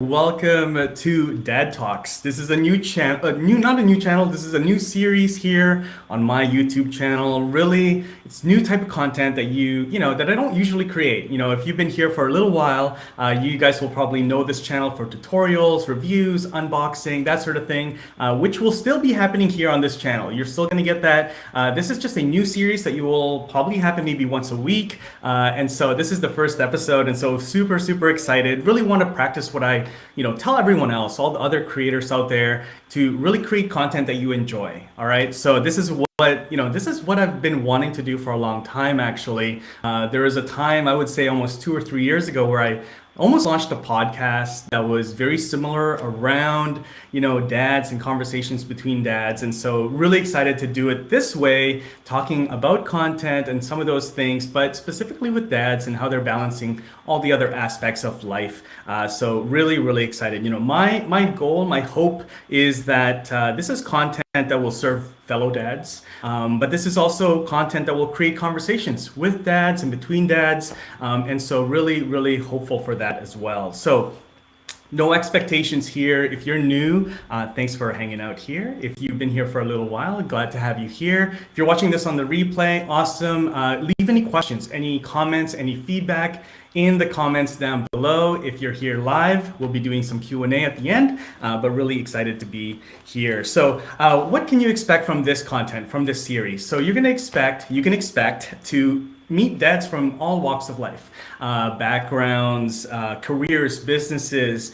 Welcome to Dad Talks. This is a new channel, not a new channel. This is a new series here on my YouTube channel. Really, it's new type of content that that I don't usually create. If you've been here for a little while, you guys will probably know this channel for tutorials, reviews, unboxing, that sort of thing, which will still be happening here on this channel. You're still going to get that. This is just a new series that you will probably happen maybe once a week. And so this is the first episode. And so super, super excited. Really want to practice what I tell everyone else, all the other creators out there, to really create content that you enjoy. All right. So this is what I've been wanting to do for a long time, actually. There was a time, I would say almost 2 or 3 years ago, where I almost launched a podcast that was very similar around, dads and conversations between dads. And so really excited to do it this way, talking about content and some of those things, but specifically with dads and how they're balancing all the other aspects of life. So really, really excited. My goal, my hope is that this is content that will serve fellow dads, but this is also content that will create conversations with dads and between dads, and so really, really hopeful for that as well. So no expectations here. If you're new, thanks for hanging out here. If you've been here for a little while, glad to have you here. If you're watching this on the replay, awesome. Leave any questions, any comments, any feedback in the comments down below. If you're here live, we'll be doing some Q&A at the end, but really excited to be here. So what can you expect from this content, from this series? So you can expect to meet dads from all walks of life, backgrounds, careers, businesses,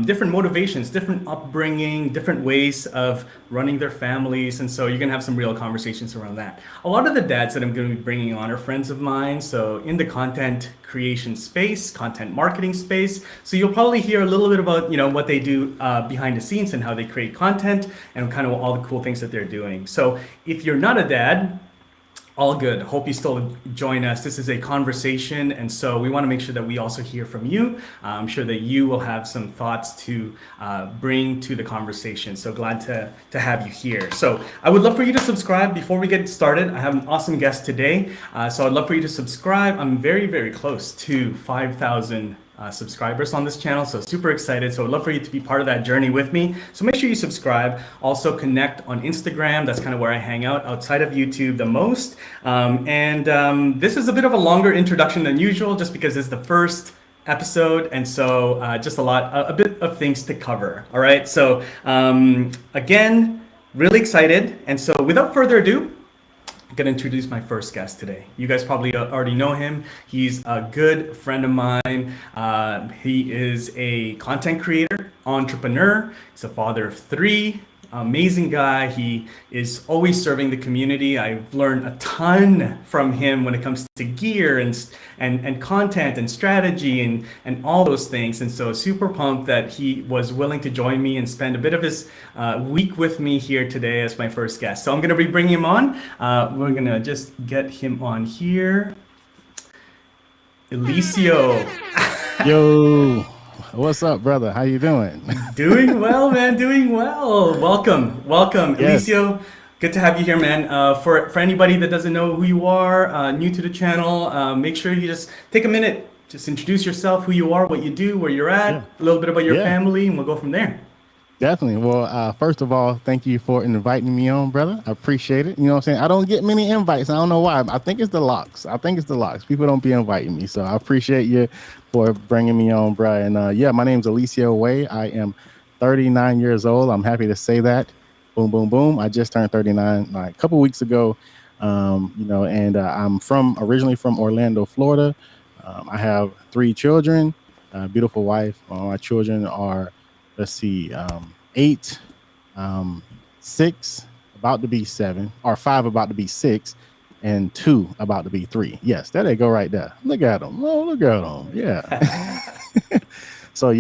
different motivations, different upbringing, different ways of running their families. And so you're gonna have some real conversations around that. A lot of the dads that I'm gonna be bringing on are friends of mine. So in the content creation space, content marketing space. So you'll probably hear a little bit about, what they do behind the scenes and how they create content and kind of all the cool things that they're doing. So if you're not a dad, all good. Hope you still join us. This is a conversation, and so we want to make sure that we also hear from you. I'm sure that you will have some thoughts to bring to the conversation. So glad to have you here. So I would love for you to subscribe. Before we get started, I have an awesome guest today. So I'd love for you to subscribe. I'm very, very close to 5,000 subscribers on this channel, so super excited. So I'd love for you to be part of that journey with me. So make sure you subscribe. Also connect on Instagram. That's kind of where I hang out outside of YouTube the most. This is a bit of a longer introduction than usual, just because it's the first episode, and so just a bit of things to cover. All right. So again, really excited. And so without further ado, I'm going to introduce my first guest today. You guys probably already know him. He's a good friend of mine. He is a content creator, entrepreneur. He's a father of three. Amazing guy. He is always serving the community. I've learned a ton from him when it comes to gear and content and strategy and all those things. And so super pumped that he was willing to join me and spend a bit of his week with me here today as my first guest. So I'm going to be bringing him on. We're going to just get him on here. Eliseo. Yo. What's up, brother? How you doing? Doing well, man. Doing well. Welcome. Yes. Eliseo, good to have you here, man. For anybody that doesn't know who you are, new to the channel, make sure you just take a minute, just introduce yourself, who you are, what you do, where you're at, a little bit about your family, and we'll go from there. Definitely. Well, first of all, thank you for inviting me on, brother. I appreciate it. You know what I'm saying? I don't get many invites. I don't know why. I think it's the locks. People don't be inviting me. So I appreciate you for bringing me on, bro. And my name's Eliseo Way. I am 39 years old. I'm happy to say that. Boom, boom, boom. I just turned 39 a couple weeks ago. And I'm originally from Orlando, Florida. I have 3 children, beautiful wife. My children are, let's see, 8, 6, about to be 7, or 5 about to be 6, and 2 about to be 3. Yes, there they go right there. Look at them. Oh, look at them. Yeah. So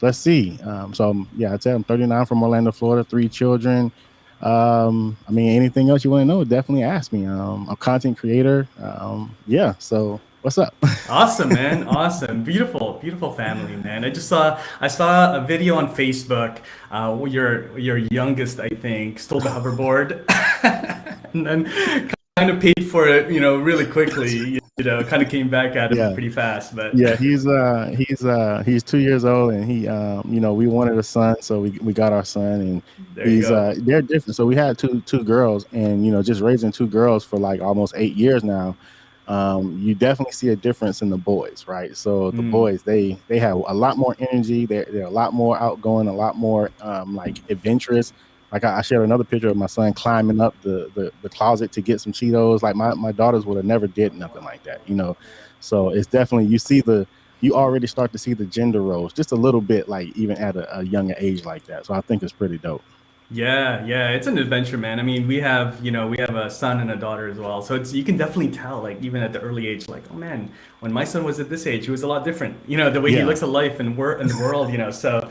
let's see. I tell I'm 39 from Orlando, Florida, 3 children. Anything else you want to know, definitely ask me. I'm a content creator. So what's up? Awesome, man. Awesome. Beautiful family, man. I saw a video on Facebook. Your youngest, I think, stole the hoverboard and then kind of paid for it, really quickly. kind of came back at him Yeah. pretty fast, but Yeah, he's 2 years old, and he we wanted a son, so we got our son, and there you he's go. they're different. So we had two girls, and just raising two girls for like almost 8 years now. You definitely see a difference in the boys, right? So the Mm, boys, they have a lot more energy. They're a lot more outgoing, a lot more like adventurous. Like I shared another picture of my son climbing up the closet to get some Cheetos. Like my daughters would have never did nothing like that. So it's definitely you already start to see the gender roles just a little bit, like even at a younger age like that. So I think it's pretty dope. yeah, yeah, it's an adventure, man. I mean, we have a son and a daughter as well. So it's you can definitely tell, like even at the early age, like, oh man, when my son was at this age, he was a lot different. The way he Yeah, looks at life and the world. So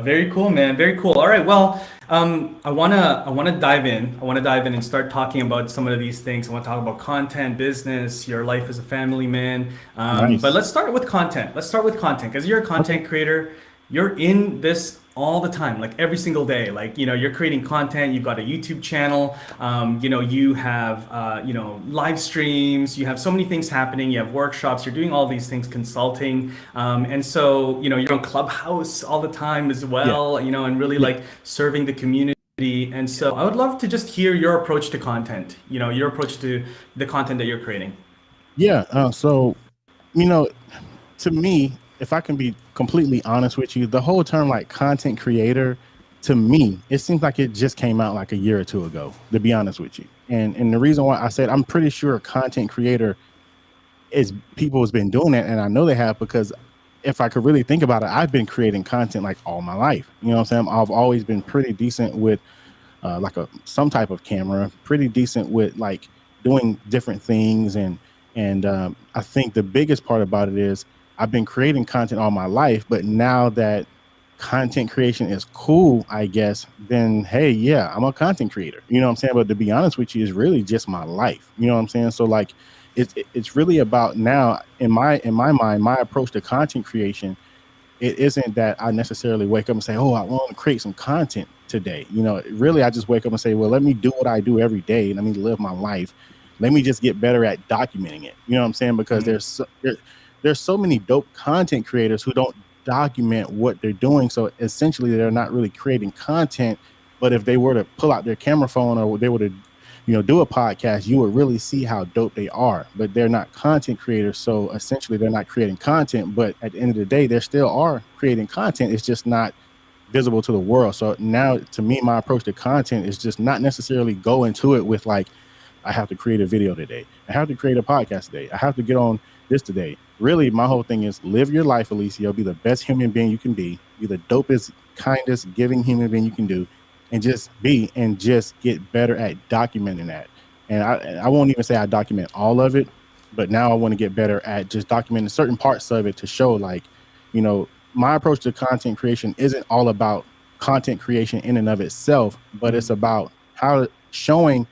very cool, man. Very cool. All right, well, I wanna dive in. I wanna dive in and start talking about some of these things. I want to talk about content, business, your life as a family man. But nice. let's start with content. Let's start with content because you're a Okay. content creator. You're in this all the time, like every single day. Like, you're creating content. You've got a YouTube channel. You have, live streams. You have so many things happening. You have workshops. You're doing all these things, consulting. And so, you're on Clubhouse all the time as Yeah, well, and really yeah, like serving the community. And so I would love to just hear your approach to content, your approach to the content that you're creating. yeah. So you know, to me, if I can be completely honest with you, the whole term like content creator, to me, it seems like it just came out like a year or two ago, to be honest with you. And the reason why I said I'm pretty sure a content creator is people has been doing it, and I know they have because if I could really think about it, I've been creating content like all my life. You know what I'm saying? I've always been pretty decent with like some type of camera, pretty decent with like doing different things, and I think the biggest part about it is I've been creating content all my life, but now that content creation is cool, I guess, then hey, yeah, I'm a content creator. You know what I'm saying? But to be honest with you, it's really just my life. You know what I'm saying? So like it's really about now in my mind, my approach to content creation, it isn't that I necessarily wake up and say, "Oh, I want to create some content today." Really, I just wake up and say, "Well, let me do what I do every day, and let me live my life. Let me just get better at documenting it." You know what I'm saying? Because Mm, there's so many dope content creators who don't document what they're doing. So essentially, they're not really creating content. But if they were to pull out their camera phone or they were to do a podcast, you would really see how dope they are. But they're not content creators, so essentially they're not creating content. But at the end of the day, they still are creating content. It's just not visible to the world. So now, to me, my approach to content is just not necessarily go into it with like, I have to create a video today. I have to create a podcast today. I have to get on this today. Really, my whole thing is live your life, Eliseo. Be the best human being you can be the dopest, kindest, giving human being you can do, and just be and just get better at documenting that. And I won't even say I document all of it, but now I want to get better at just documenting certain parts of it to show like, my approach to content creation isn't all about content creation in and of itself, but it's mm, about how showing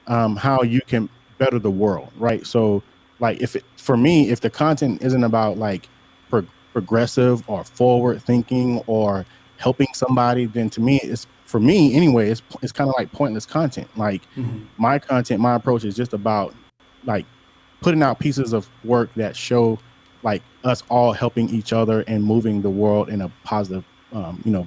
how you can better the world, right? So, like, for me, if the content isn't about like progressive or forward thinking or helping somebody, then to me, it's for me anyway. It's kind of like pointless content. Like mhm. my content, my approach is just about like putting out pieces of work that show like us all helping each other and moving the world in a positive,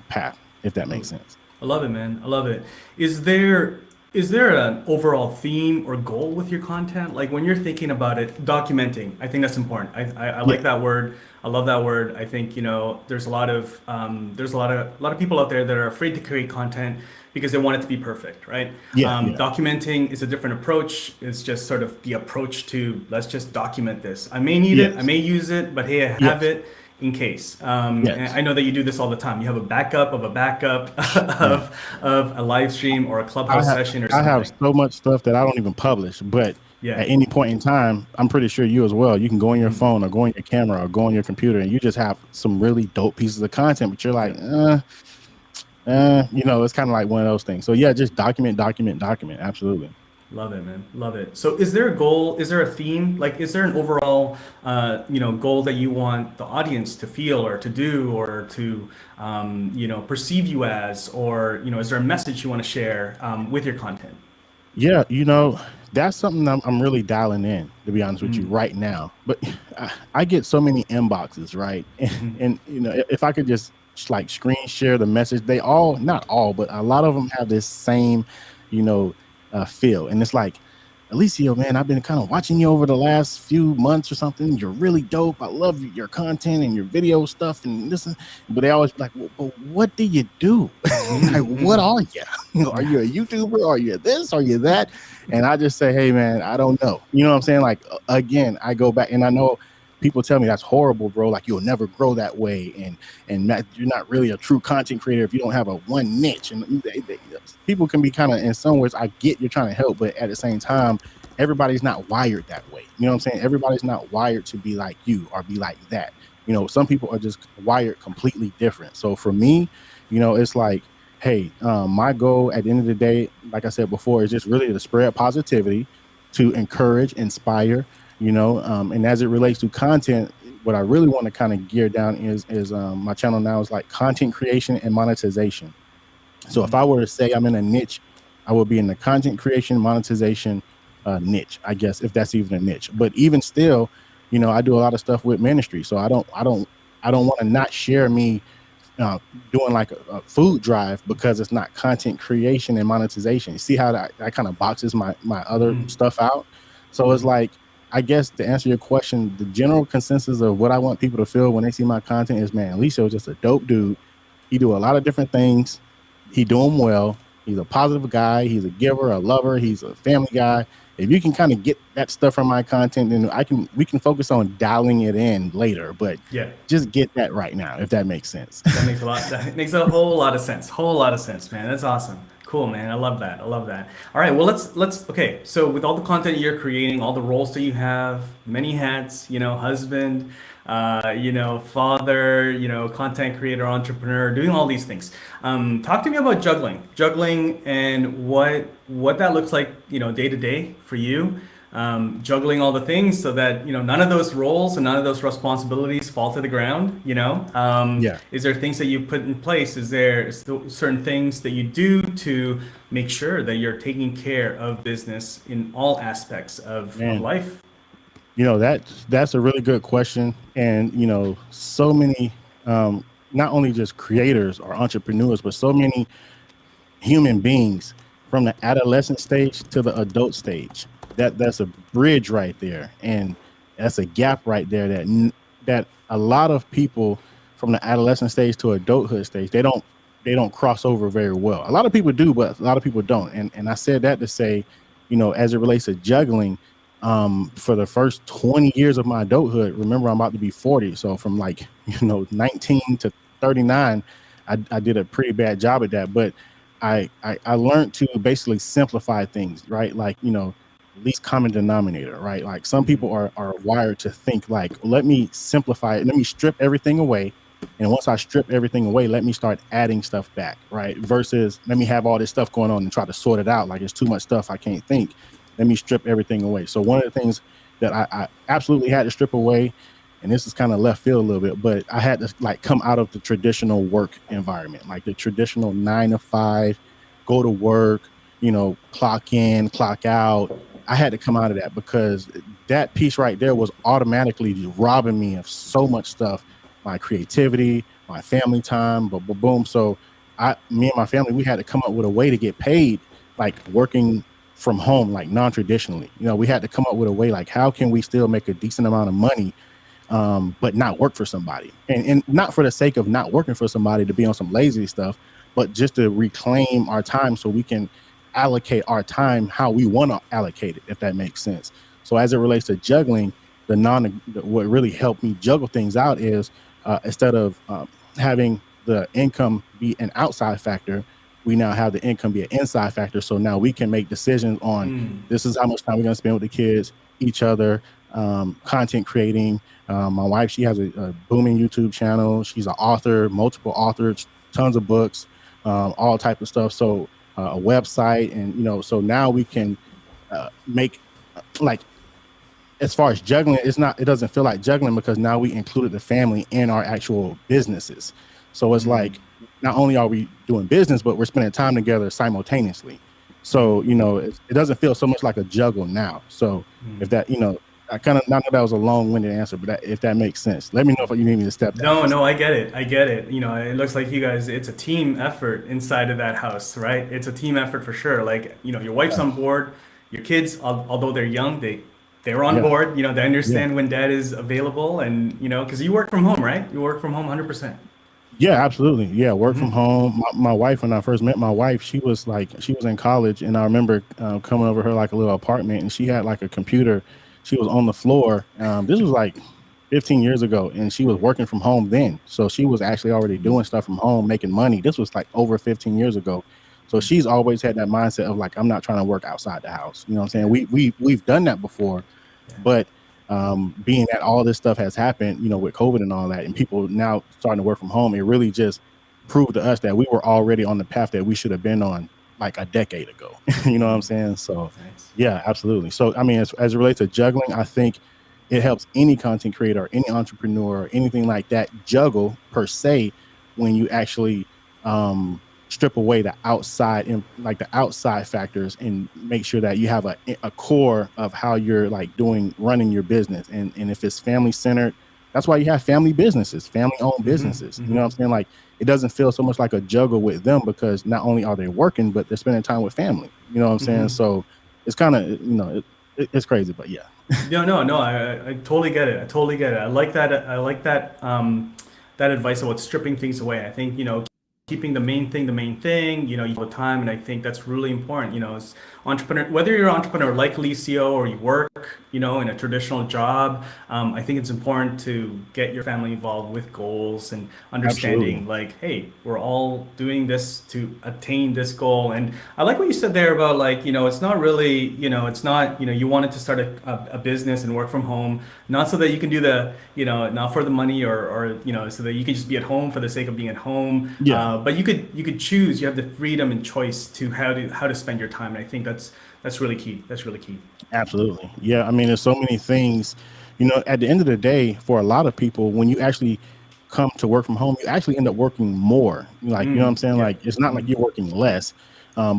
path. If that makes sense. I love it, man. I love it. Is there is there an overall theme or goal with your content? Like when you're thinking about it, documenting. I think that's important. I Yeah. like that word. I love that word. I think there's a lot of people out there that are afraid to create content because they want it to be perfect, right? Yeah. Yeah. Documenting is a different approach. It's just sort of the approach to let's just document this. I may need it. I Yes. may use it, but hey, I have Yes. it in case. And Yes. I know that you do this all the time. You have a backup of a backup Man. of a live stream or a I clubhouse have session or I have something. so much stuff that I don't even publish, but Yeah. at any point in time, I'm pretty sure you as well. You can go on your phone or go on your camera or go on your computer, and you just have some really dope pieces of content. But you're like, Yeah. it's kind of like one of those things. So yeah, just document, document, document. Absolutely. Love it, man. Love it. So is there a goal? Is there a theme? Like, is there an overall, goal that you want the audience to feel or to do or to, perceive you as, or, is there a message you want to share with your content? Yeah, That's something I'm really dialing in, to be honest with you, right now. But I get so many inboxes, right? And you know, if I could just like screen share the message, they all, not all, but a lot of them have this same, you know, feel. And it's like, Eliseo, man, I've been kind of watching you over the last few months or something. You're really dope. I love your content and your video stuff and this. But they always be like, well, but what do you do? Like, what are you? You know, are you a YouTuber? Are you this? Are you that? And I just say, hey, man, I don't know. You know what I'm saying? Like, again, I go back and I know people tell me that's horrible, bro. Like, you'll never grow that way. And Matt, you're not really a true content creator if you don't have a one niche. And people can be kind of, in some ways, I get you're trying to help, but at the same time, everybody's not wired that way. You know what I'm saying? Everybody's not wired to be like you or be like that. You know, some people are just wired completely different. So for me, you know, it's like, hey, my goal at the end of the day, like I said before, is just really to spread positivity, to encourage, inspire, you know, and as it relates to content, what I really want to kind of gear down is my channel now is like content creation and monetization. So if I were to say I'm in a niche, I would be in the content creation monetization niche, I guess, if that's even a niche. But even still, you know, I do a lot of stuff with ministry, so I don't want to not share me doing like a food drive because it's not content creation and monetization. You see how that kind of boxes my other stuff out. So it's like, I guess to answer your question, the general consensus of what I want people to feel when they see my content is, man, Eliseo is just a dope dude. He do a lot of different things. He do them well. He's a positive guy. He's a giver, a lover. He's a family guy. If you can kind of get that stuff from my content, then we can focus on dialing it in later. But Yeah. just get that right now, if that makes sense. That makes a whole lot of sense. Whole lot of sense, man. That's awesome. Cool, man. I love that. I love that. All right. Well, let's okay. So with all the content you're creating, all the roles that you have, many hats, you know, husband, you know, father, you know, content creator, entrepreneur, doing all these things. Talk to me about juggling, and what that looks like, you know, day to day for you. Juggling all the things so that, you know, none of those roles and none of those responsibilities fall to the ground, you know. Yeah. Is there things that you put in place? Is there certain things that you do to make sure that you're taking care of business in all aspects of Man, life? you know, that's a really good question. And, you know, so many, not only just creators or entrepreneurs, but so many human beings from the adolescent stage to the adult stage. That's a bridge right there, and that's a gap right there that a lot of people from the adolescent stage to adulthood stage, they don't cross over very well. A lot of people do, but a lot of people don't. And I said that to say, you know, as it relates to juggling, for the first 20 years of my adulthood, remember I'm about to be 40, so from like, you know, 19 to 39, I did a pretty bad job at that. But I learned to basically simplify things, right? Like, you know, least common denominator, right? Like some people are wired to think like, let me simplify it, let me strip everything away. And once I strip everything away, let me start adding stuff back, right? Versus let me have all this stuff going on and try to sort it out. Like it's too much stuff, I can't think. Let me strip everything away. So one of the things that I absolutely had to strip away, and this is kind of left field a little bit, but I had to like come out of the traditional work environment, like the traditional 9 to 5, go to work, you know, clock in, clock out. I had to come out of that because that piece right there was automatically robbing me of so much stuff, my creativity, my family time, but boom. So me and my family, we had to come up with a way to get paid, like working from home, like non-traditionally. You know, we had to come up with a way, like how can we still make a decent amount of money, but not work for somebody, and not for the sake of not working for somebody to be on some lazy stuff, but just to reclaim our time so we can allocate our time how we want to allocate it, if that makes sense. So as it relates to juggling, what really helped me juggle things out is instead of having the income be an outside factor, we now have the income be an inside factor. So now we can make decisions on this is how much time we're going to spend with the kids, each other, content creating. My wife, she has a booming YouTube channel. She's an author, multiple authors, tons of books, all type of stuff. So a website, and you know, so now we can make like, as far as juggling, it doesn't feel like juggling because now we included the family in our actual businesses. So it's like not only are we doing business, but we're spending time together simultaneously. So, it doesn't feel so much like a juggle now. So if that, I kind of, not that that was a long-winded answer, but if that makes sense, let me know if you need me to step down. No, no, I get it. I get it. It looks like you guys, it's a team effort inside of that house, right? It's a team effort for sure. Like, your wife's Yeah, on board, your kids, although they're young, they're on yeah, board. They yeah. understand when dad is available and, because you work from home, right? You work from home 100%. Yeah, absolutely. Yeah, work from home. My wife, when I first met my wife, she was in college, and I remember coming over her like a little apartment, and she had like a computer. She was on the floor. This was like 15 years ago, and she was working from home then. So she was actually already doing stuff from home, making money. This was like over 15 years ago. So she's always had that mindset of like, I'm not trying to work outside the house. You know what I'm saying? Yeah. We've done that before, Yeah. but being that all this stuff has happened, with COVID and all that, and people now starting to work from home, it really just proved to us that we were already on the path that we should have been on like a decade ago. You know what I'm saying? So, Nice. yeah, absolutely. So, I mean, as it relates to juggling, I think it helps any content creator, or any entrepreneur, or anything like that juggle per se when you actually strip away the outside and like the outside factors, and make sure that you have a core of how you're like running your business. And if it's family centered, that's why you have family businesses, family owned businesses. You know what I'm saying? Like, it doesn't feel so much like a juggle with them, because not only are they working, but they're spending time with family. You know what I'm saying? So it's kind of, it's crazy, but yeah. No, no, no. I totally get it. I totally get it. I like that. I like that. That advice about stripping things away. I think keeping the main thing. All the time, and I think that's really important. As entrepreneur, whether you're an entrepreneur like Licio or you work, in a traditional job, I think it's important to get your family involved with goals and Absolutely. understanding. Like, hey, we're all doing this to attain this goal. And I like what you said there about like, it's not really, it's not, you wanted to start a business and work from home, not so that you can do not for the money or, so that you can just be at home for the sake of being at home. Yeah. But you could choose, you have the freedom and choice to how to spend your time. And I think that's really key. That's really key. Absolutely. Yeah. I mean, there's so many things, at the end of the day, for a lot of people, when you actually come to work from home, you actually end up working more. Like, you know what I'm saying? Yeah. Like, it's not like you're working less,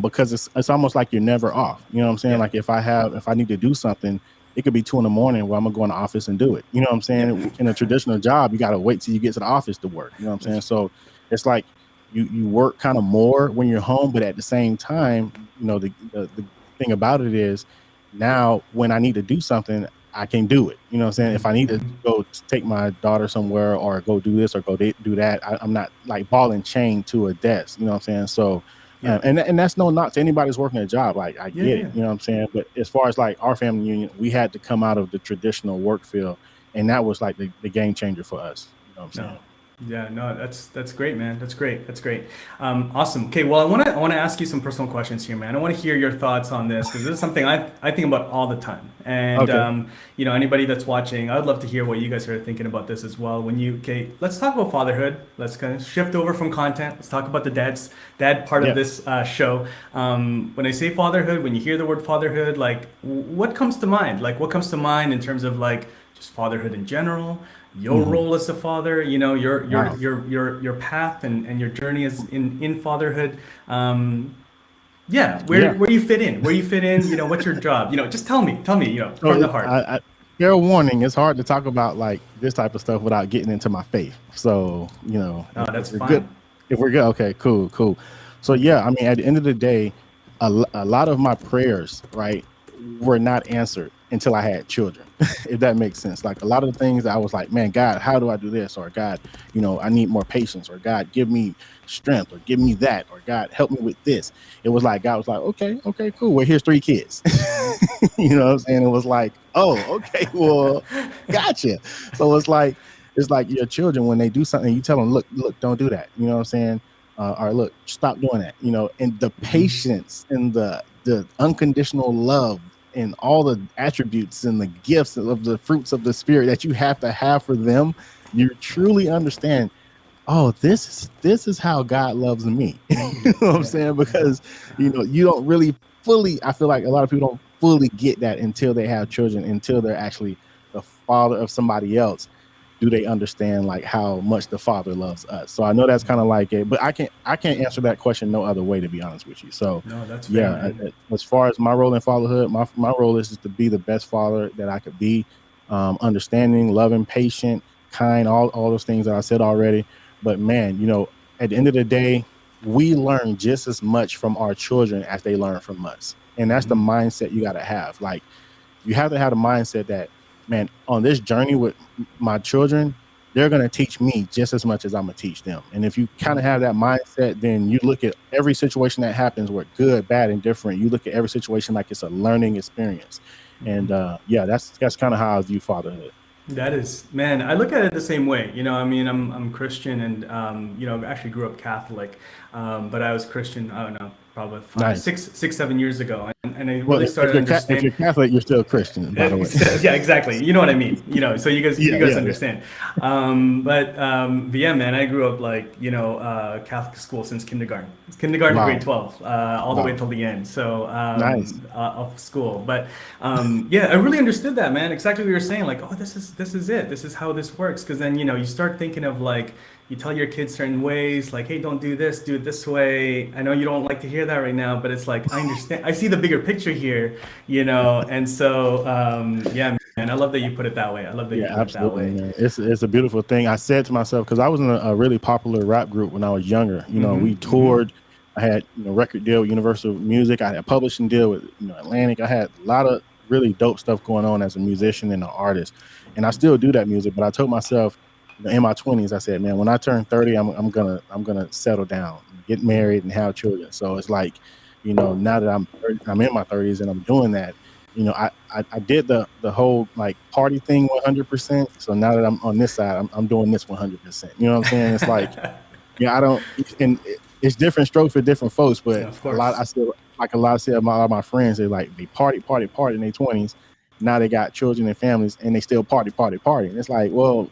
because it's almost like you're never off. You know what I'm saying? Yeah. Like, if I need to do something, it could be 2 in the morning where I'm gonna go in the office and do it. You know what I'm Yeah. saying? In a traditional job, you got to wait till you get to the office to work. You know what I'm saying? So it's like you work kind of more when you're home, but at the same time, the thing about it is, now when I need to do something, I can do it. You know what I'm saying? If I need to go take my daughter somewhere, or go do this, or go do that, I'm not like ball and chain to a desk. You know what I'm saying? So, Yeah. and that's no knock to anybody who's working a job. Like, I Yeah. get it. Yeah. You know what I'm saying? But as far as like our family union, we had to come out of the traditional work field, and that was like the game changer for us. You know what I'm No. saying? Yeah, no, that's great, man. That's great. That's great. Awesome. Okay, well, I want to ask you some personal questions here, man. I want to hear your thoughts on this because this is something I think about all the time. And Okay. anybody that's watching, I would love to hear what you guys are thinking about this as well. Okay, let's talk about fatherhood. Let's kind of shift over from content. Let's talk about the dad part of Yeah. this show. When I say fatherhood, when you hear the word fatherhood, like what comes to mind? Like what comes to mind in terms of like just fatherhood in general? Your Hmm. role as a father, your Wow. your path and your journey is in fatherhood. Yeah, where Yeah. where you fit in, where you fit in, what's your job? Just tell me, So from the heart. fair warning, it's hard to talk about like this type of stuff without getting into my faith. So, No, if that's we're good, fine. okay, cool, cool. So yeah, I mean, at the end of the day, a lot of my prayers, right, were not answered until I had children, if that makes sense. Like, a lot of the things that I was like, man, God, how do I do this? Or God, I need more patience. Or God, give me strength. Or give me that. Or God, help me with this. It was like, God was like, okay, okay, cool. Well, here's 3 kids. You know what I'm saying? It was like, oh, okay, well, gotcha. So it's like your children, when they do something, you tell them, look, don't do that. You know what I'm saying? Or look, stop doing that. And the patience and the unconditional love and all the attributes and the gifts of the fruits of the spirit that you have to have for them, you truly understand, oh, this is how God loves me. You know what I'm Yeah. saying? Because you don't really fully, I feel like a lot of people don't fully get that until they have children, until they're actually the father of somebody else. do they understand like how much the Father loves us? So I know that's kind of like it, but I can't answer that question no other way, to be honest with you. So No, that's fair, yeah, man. as far as my role in fatherhood, my role is just to be the best father that I could be, understanding, loving, patient, kind, all those things that I said already. But man, at the end of the day, we learn just as much from our children as they learn from us, and that's the mindset you got to have. Like, you have to have the mindset that, man, on this journey with my children, they're going to teach me just as much as I'm going to teach them. And if you kind of have that mindset, then you look at every situation that happens, with good, bad, and different. You look at every situation like it's a learning experience. And yeah, that's kind of how I view fatherhood. That is, man, I look at it the same way. I mean, I'm Christian and, I actually grew up Catholic, but I was Christian, I don't know, probably Nice. 7 years ago. And I Well, really started to if you're understand. Catholic, you're still a Christian, by the way. Yeah, exactly. You know what I mean. So you Yeah, guys yeah, yeah. understand. But yeah, man, I grew up like Catholic school since kindergarten. It's kindergarten to grade Wow. 12, all the way Wow. till the end. So Nice. of school. But yeah, I really understood that, man. Exactly what you were saying. Like, oh, this is it. This is how this works. Because then you start thinking of like, you tell your kids certain ways, like, hey, don't do this, do it this way. I know you don't like to hear that right now, but it's like, I understand. I see the bigger picture here, And so, yeah, man, I love that you put it that way. I love that you Yeah, put it that absolutely, way. man. It's a beautiful thing. I said to myself, because I was in a really popular rap group when I was younger. We toured. I had record deal with Universal Music. I had a publishing deal with Atlantic. I had a lot of really dope stuff going on as a musician and an artist, and I still do that music. But I told myself, in my 20s, I said, man, when I turn 30, I'm gonna settle down, get married, and have children. So it's like, now that I'm in my 30s and I'm doing that, I did the whole like party thing 100%. So now that I'm on this side, I'm doing this 100%. You know what I'm saying? It's like, yeah, I don't, and it's different strokes for different folks, but Of a lot, course. I still, like a lot of my friends, they party in their 20s. Now they got children and families, and they still party. And it's like, well,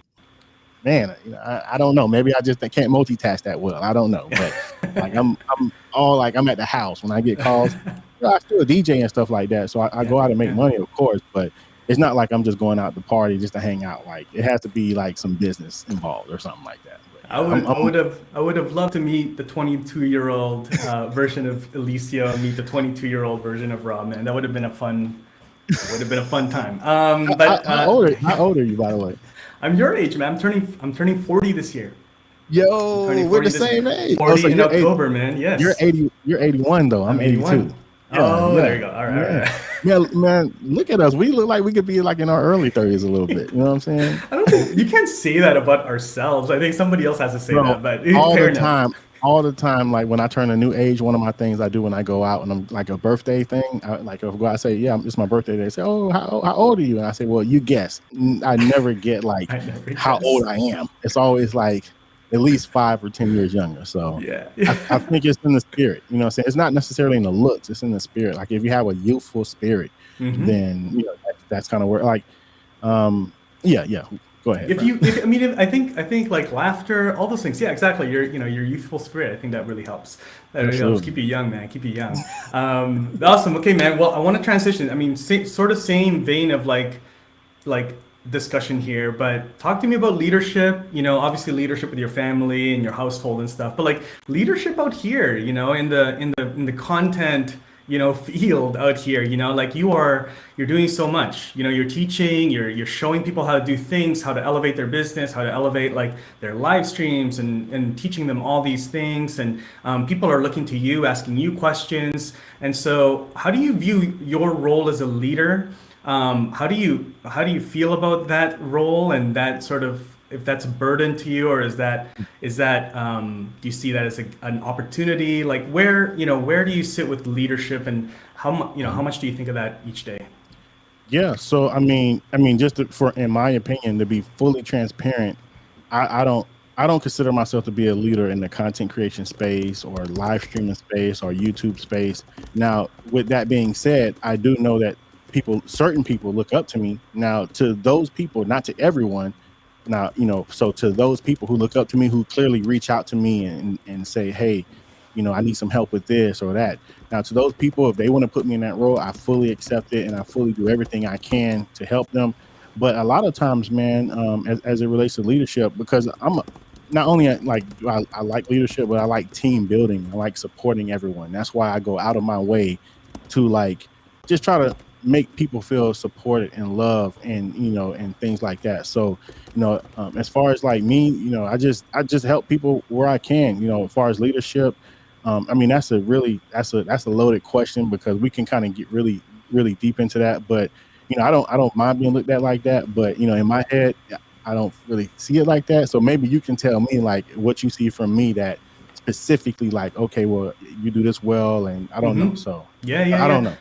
man, I don't know. Maybe I can't multitask that well. I don't know, but like I'm at the house when I get calls. I still DJ and stuff like that, so I Yeah, go out and make yeah. money, of course. But it's not like I'm just going out to party just to hang out. Like, it has to be like some business involved or something like that. But I yeah, would, I would have, I would have loved to meet the 22-year-old version of Eliseo, meet the 22-year-old version of Rob. Man, that would have been a fun. It would have been a fun time. But how old are you, by the way? I'm your age, man. I'm turning 40 this year. I'm Yo, turning we're 40 the this same age. Oh, 40 so in October, man. you're Yes. 80, you're 81 though. I'm I'm 82. 81. Yeah, Oh, there yeah, you go. All right, all yeah. right. Yeah, man, look at us. We look like we could be like in our early 30s a little bit. You know what I'm saying? I don't think you can't say that about ourselves. I think somebody else has to say Bro, that, but all fair the enough. time, all the time, like when I turn a new age, one of my things I do when I go out and I'm like a birthday thing, like if I say, yeah, it's my birthday, they say, oh, how old are you? And I say, well, you guess. I never get like I never how old guess. I am. It's always like at least 5 or 10 years younger. So Yeah. I think it's in the spirit. You know what I'm saying? It's not necessarily in the looks, it's in the spirit. Like, if you have a youthful spirit, then that's kind of where, like, yeah. Go ahead, If bro. you, if I mean, I think like laughter, all those things. Yeah, exactly. Your youthful spirit. I think that really helps. That really helps. Absolutely. Keep you young, man. Keep you young. Awesome. Okay, man. Well, I want to transition. I mean, sort of same vein of like discussion here, but talk to me about leadership. Obviously leadership with your family and your household and stuff, but like leadership out here. In the content field out here. Like you're doing so much. You're teaching, you're showing people how to do things, how to elevate their business, how to elevate like their live streams, and teaching them all these things. And people are looking to you, asking you questions. And so, how do you view your role as a leader? How do you feel about that role and that sort of, if that's a burden to you, or is that do you see that as an opportunity? Like, where do you sit with leadership, and how much do you think of that each day? Yeah, so I mean, for in my opinion, to be fully transparent, I don't consider myself to be a leader in the content creation space or live streaming space or YouTube space. Now, with that being said, I do know that certain people look up to me. Now, to those people, not to everyone. Now, so to those people who look up to me, who clearly reach out to me and say, hey, I need some help with this or that. Now, to those people, if they want to put me in that role, I fully accept it and I fully do everything I can to help them. But a lot of times, man, as it relates to leadership, because not only like I like leadership, but I like team building. I like supporting everyone. That's why I go out of my way to like just try to make people feel supported and loved, and and things like that. So as far as like me, I just help people where I can. As far as leadership, I mean that's a loaded question, because we can kind of get really deep into that. But I don't mind being looked at like that. But in my head, I don't really see it like that. So maybe you can tell me like what you see from me that specifically like, okay, well, you do this well, and I don't know. Mm-hmm. So Yeah, yeah, I don't yeah. know.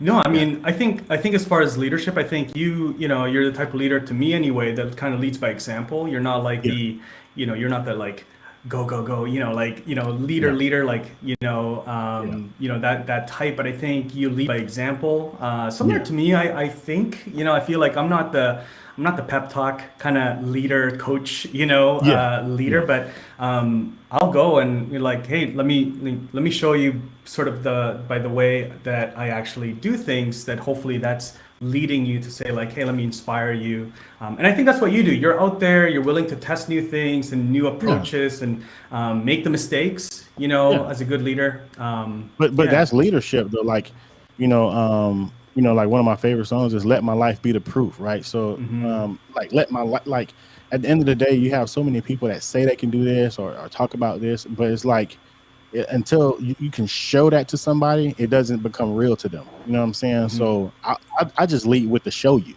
No, I Yeah, mean, I think as far as leadership, I think you're the type of leader to me anyway that kind of leads by example. You're not like yeah, you're not that like go go go, like leader yeah, leader like yeah, that type. But I think you lead by example. Similar yeah, to me, I think I feel like I'm not the pep talk kind of leader coach, yeah, leader, yeah, but I'll go and you're like, hey, let me show you sort of by the way that I actually do things, that hopefully that's leading you to say like, hey, let me inspire you. And I think that's what you do. You're out there, you're willing to test new things and new yeah, approaches and make the mistakes, yeah. as a good leader. But Yeah. that's leadership though. Like, like one of my favorite songs is "Let My Life Be the Proof," right? So, Hmm. like, like at the end of the day, you have so many people that say they can do this or talk about this, but it's like until you can show that to somebody, it doesn't become real to them. You know what I'm saying? Hmm. So I just lead with the show you.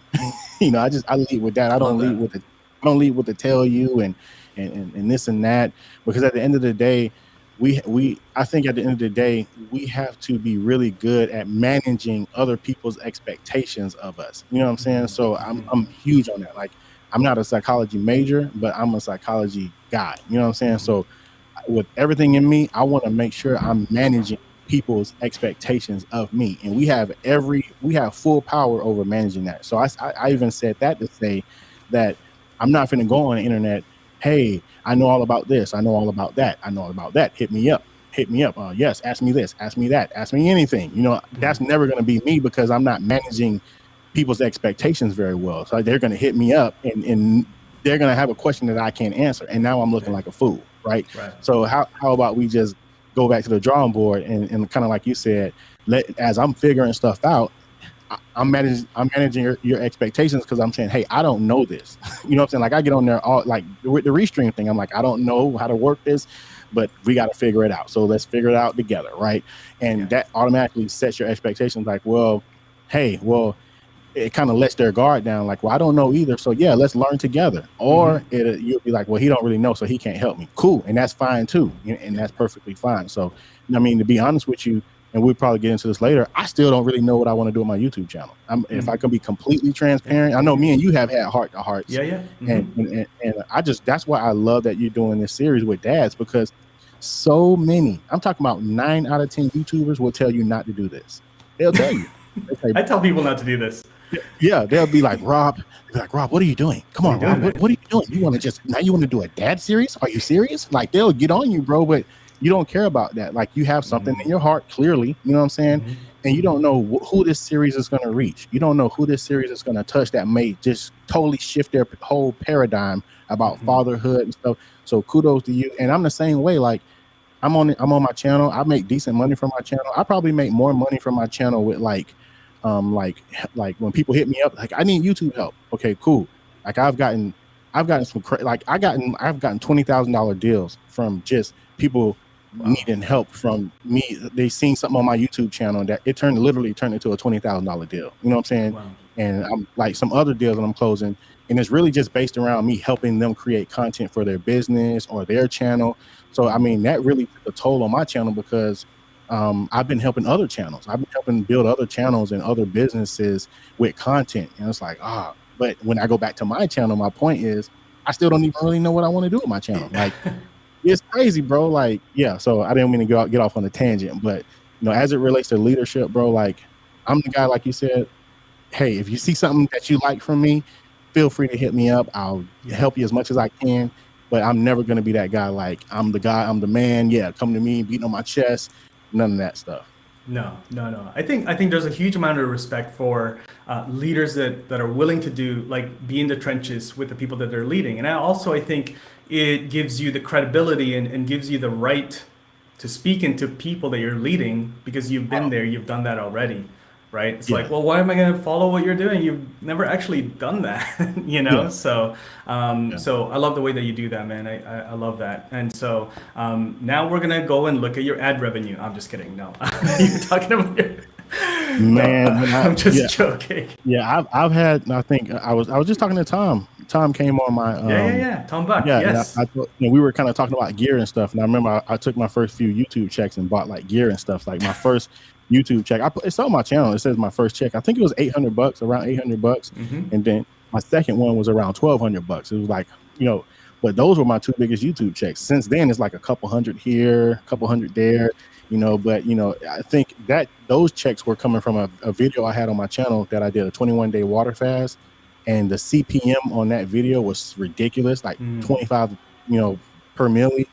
I lead with that. I Love don't lead that. with the I don't lead with the tell you and this and that, because at the end of the day, we I think at the end of the day we have to be really good at managing other people's expectations of us. You know what I'm saying? So I'm huge on that. Like, I'm not a psychology major, but I'm a psychology guy. You know what I'm saying? So with everything in me, I want to make sure I'm managing people's expectations of me, and we have full power over managing that. So I Yeah. even said that to say that I'm not going to go on the internet. Hey, I know all about this. I know all about that. I know all about that. Hit me up. Hit me up. Yes, ask me this. Ask me that. Ask me anything. That's never going to be me, because I'm not managing people's expectations very well. So they're going to hit me up, and they're going to have a question that I can't answer. And now I'm looking Yeah. like a fool, right? Right. So how about we just go back to the drawing board, and kind of like you said, as I'm figuring stuff out, I'm managing your expectations, because I'm saying, hey, I don't know this. You know what I'm saying? Like, I get on there all like with the restream thing. I'm like, I don't know how to work this, but we got to figure it out. So let's figure it out together, right? Yeah. And that automatically sets your expectations. Like, well, hey, well, it kind of lets their guard down. Like, well, I don't know either. So yeah, let's learn together. Or Hmm. you'll be like, well, he don't really know, so he can't help me. Cool. And that's fine too. And Yeah. that's perfectly fine. So, I mean, to be honest with you, and we'll probably get into this later, I still don't really know what I want to do with my YouTube channel. If I can be completely Yeah. transparent, I know me and you have had heart to hearts, Yeah. Yeah. and I just, that's why I love that you're doing this series with dads, because so many, I'm talking about 9 out of 10 YouTubers will tell you not to do this. They'll tell you. They say, I tell people not to do this. yeah, they'll be like, Rob, what are you doing? Come What are you on, doing, Rob, man? what are you doing? You want to do a dad series? Are you serious? Like, they'll get on you, bro, but you don't care about that. Like, you have something in your heart, clearly, you know what I'm saying? And you don't know who this series is going to reach. You don't know who this series is going to touch, that may just totally shift their whole paradigm about fatherhood and stuff. So kudos to you. And I'm the same way. Like, I'm on my channel. I make decent money from my channel. I probably make more money from my channel with um like like when people hit me up like, I need YouTube help. Okay, cool. Like, I've gotten some like I've gotten $20,000 deals from just people Wow. needing help from me. They seen something on my YouTube channel that it literally turned into a $20,000 deal. You know what I'm saying? Wow. And I'm like, some other deals that I'm closing, and it's really just based around me helping them create content for their business or their channel. So I mean, that really took a toll on my channel, because I've been helping other channels. I've been helping build other channels and other businesses with content. And it's like, but when I go back to my channel, my point is, I still don't even really know what I want to do with my channel. Like, it's crazy, bro. Like, yeah. So I didn't mean to get off on a tangent, but as it relates to leadership, bro, like, I'm the guy, like you said, hey, if you see something that you like from me, feel free to hit me up. I'll Yeah. help you as much as I can. But I'm never going to be that guy. Like, I'm the guy, I'm the man. Yeah, come to me, beating on my chest. None of that stuff. No, no, no. I think there's a huge amount of respect for leaders that are willing to do like be in the trenches with the people that they're leading. And I think it gives you the credibility and gives you the right to speak into people that you're leading because you've been there, you've done that already, right? It's like, Yeah. well, why am I going to follow what you're doing? You've never actually done that, you know? Yeah. So, Yeah. so I love the way that you do that, man. I love that. And so now we're going to go and look at your ad revenue. I'm just kidding. No, you're talking about your, no, Man, I'm just joking. yeah, I've had, I think I was just talking to Tom. Tom came on my, Yeah. Tom Buck. yeah, and Yes. I thought, we were kind of talking about gear and stuff. And I remember I took my first few YouTube checks and bought like gear and stuff. Like my first YouTube check, it's on my channel. It says my first check. I think it was $800, around $800. And then my second one was around $1,200. It was like, but those were my two biggest YouTube checks. Since then, it's like a couple hundred here, a couple hundred there, but I think that those checks were coming from a video I had on my channel that I did a 21-day water fast. And the CPM on that video was ridiculous, like 25, per milli.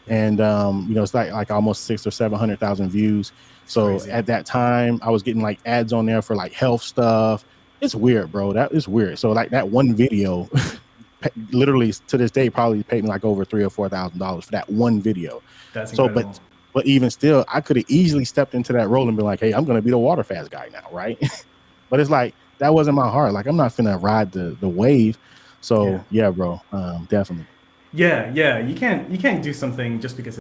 And, it's like almost 600,000 or 700,000 views. So crazy. At that time I was getting like ads on there for like health stuff. It's weird, bro. That is weird. So like that one video literally to this day probably paid me like over $3,000 or $4,000 for that one video. That's incredible. So, but even still, I could have easily stepped into that role and been like, hey, I'm going to be the water fast guy now. Right. But it's like, that wasn't my heart. Like, I'm not finna ride the wave. So yeah, bro, definitely. Yeah. You can't do something just because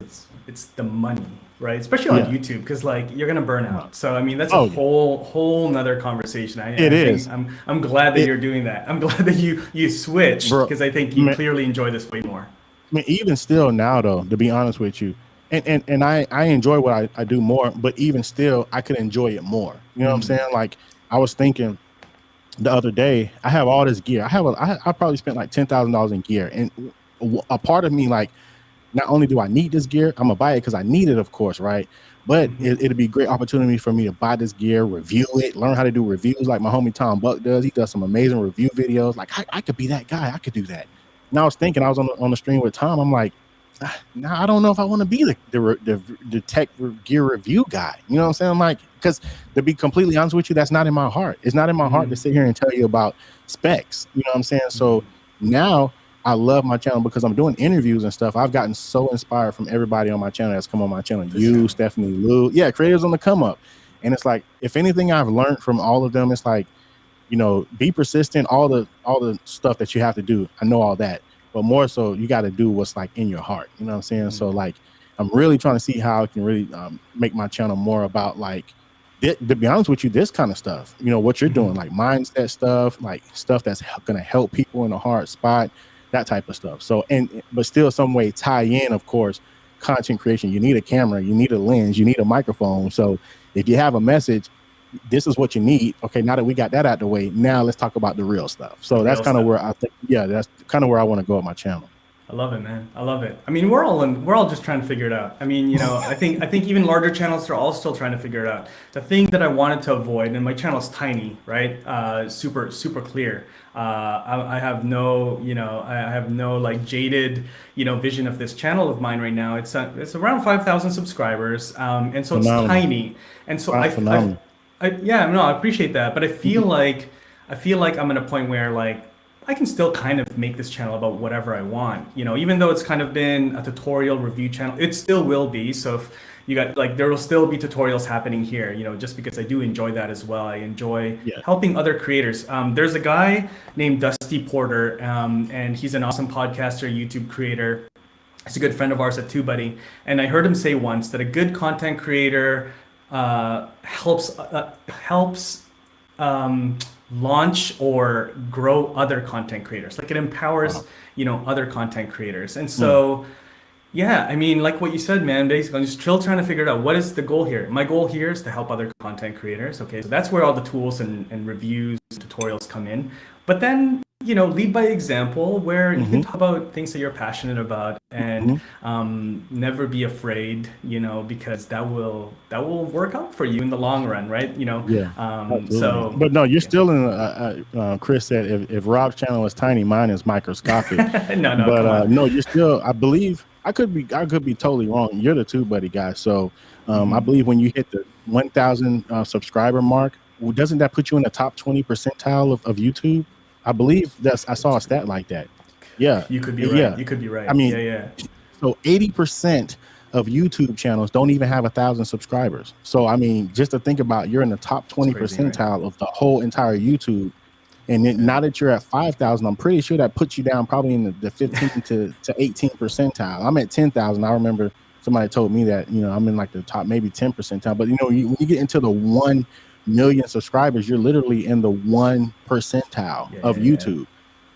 it's the money, right? Especially on YouTube, because like you're gonna burn out. So I mean, that's a whole nother conversation. I'm glad that you're doing that. I'm glad that you switched because I think you clearly enjoy this way more. I mean, even still now though, to be honest with you, and I enjoy what I do more, but even still, I could enjoy it more. You know what I'm saying? Like I was thinking the other day, I have all this gear. I probably spent like $10,000 in gear, and a part of me like, not only do I need this gear, I'm gonna buy it because I need it, of course, right? But it'd be a great opportunity for me to buy this gear, review it, learn how to do reviews like my homie Tom Buck does. He does some amazing review videos. Like I could be that guy. I could do that. And I was thinking, I was on the stream with Tom. I'm like, nah, I don't know if I want to be the tech gear review guy. You know what I'm saying? I'm like, because to be completely honest with you, that's not in my heart. It's not in my heart to sit here and tell you about specs. You know what I'm saying? So now I love my channel because I'm doing interviews and stuff. I've gotten so inspired from everybody on my channel that's come on my channel. You, Stephanie, Lou, creators on the come up. And it's like, if anything I've learned from all of them, it's like, be persistent, all the stuff that you have to do. I know all that, but more so you got to do what's like in your heart. You know what I'm saying? So like, I'm really trying to see how I can really make my channel more about like, to be honest with you, this kind of stuff, what you're doing, like mindset stuff, like stuff that's going to help people in a hard spot, that type of stuff. So, but still some way tie in, of course, content creation. You need a camera, you need a lens, you need a microphone. So if you have a message, this is what you need. Okay, now that we got that out the way, now let's talk about the real stuff. So that's kind of where I think, that's kind of where I want to go with my channel. I love it, man. I love it. I mean, we're all just trying to figure it out. I mean, I think even larger channels are all still trying to figure it out. The thing that I wanted to avoid, and my channel is tiny, right? Super clear. I have no, like jaded, vision of this channel of mine right now. It's around 5,000 subscribers, and so it's tiny. And so I appreciate that, but I feel like I'm at a point where like I can still kind of make this channel about whatever I want, even though it's kind of been a tutorial review channel, it still will be. So if you got like, there will still be tutorials happening here, just because I do enjoy that as well. I enjoy helping other creators. There's a guy named Dusty Porter, and he's an awesome podcaster, YouTube creator. He's a good friend of ours at TubeBuddy. And I heard him say once that a good content creator helps launch or grow other content creators. Like it empowers, other content creators. And so, I mean, like what you said, man, basically I'm just still trying to figure it out. What is the goal here? My goal here is to help other content creators. Okay, so that's where all the tools and reviews, tutorials come in. But then, lead by example, where you can talk about things that you're passionate about and never be afraid, because that will work out for you in the long run, right? So. But no, you're still in. Chris said if Rob's channel is tiny, mine is microscopic. No, you're still. I believe I could be totally wrong. You're the TubeBuddy guy, so I believe when you hit the 1,000 subscriber mark, doesn't that put you in the top 20 percentile of YouTube? I believe I saw a stat like that. Yeah. You could be right. Yeah. You could be I right. mean, Yeah, yeah. so 80% of YouTube channels don't even have 1,000 subscribers. So I mean, just to think about, you're in the top It's 20 crazy, right? percentile of the whole entire YouTube. And then now that you're at 5,000, I'm pretty sure that puts you down probably in the 15 to 18 percentile. I'm at 10,000. I remember somebody told me that, I'm in like the top maybe 10 percentile. But when you get into the 1 million subscribers, you're literally in the 1 percentile Yeah, of yeah, yeah. YouTube.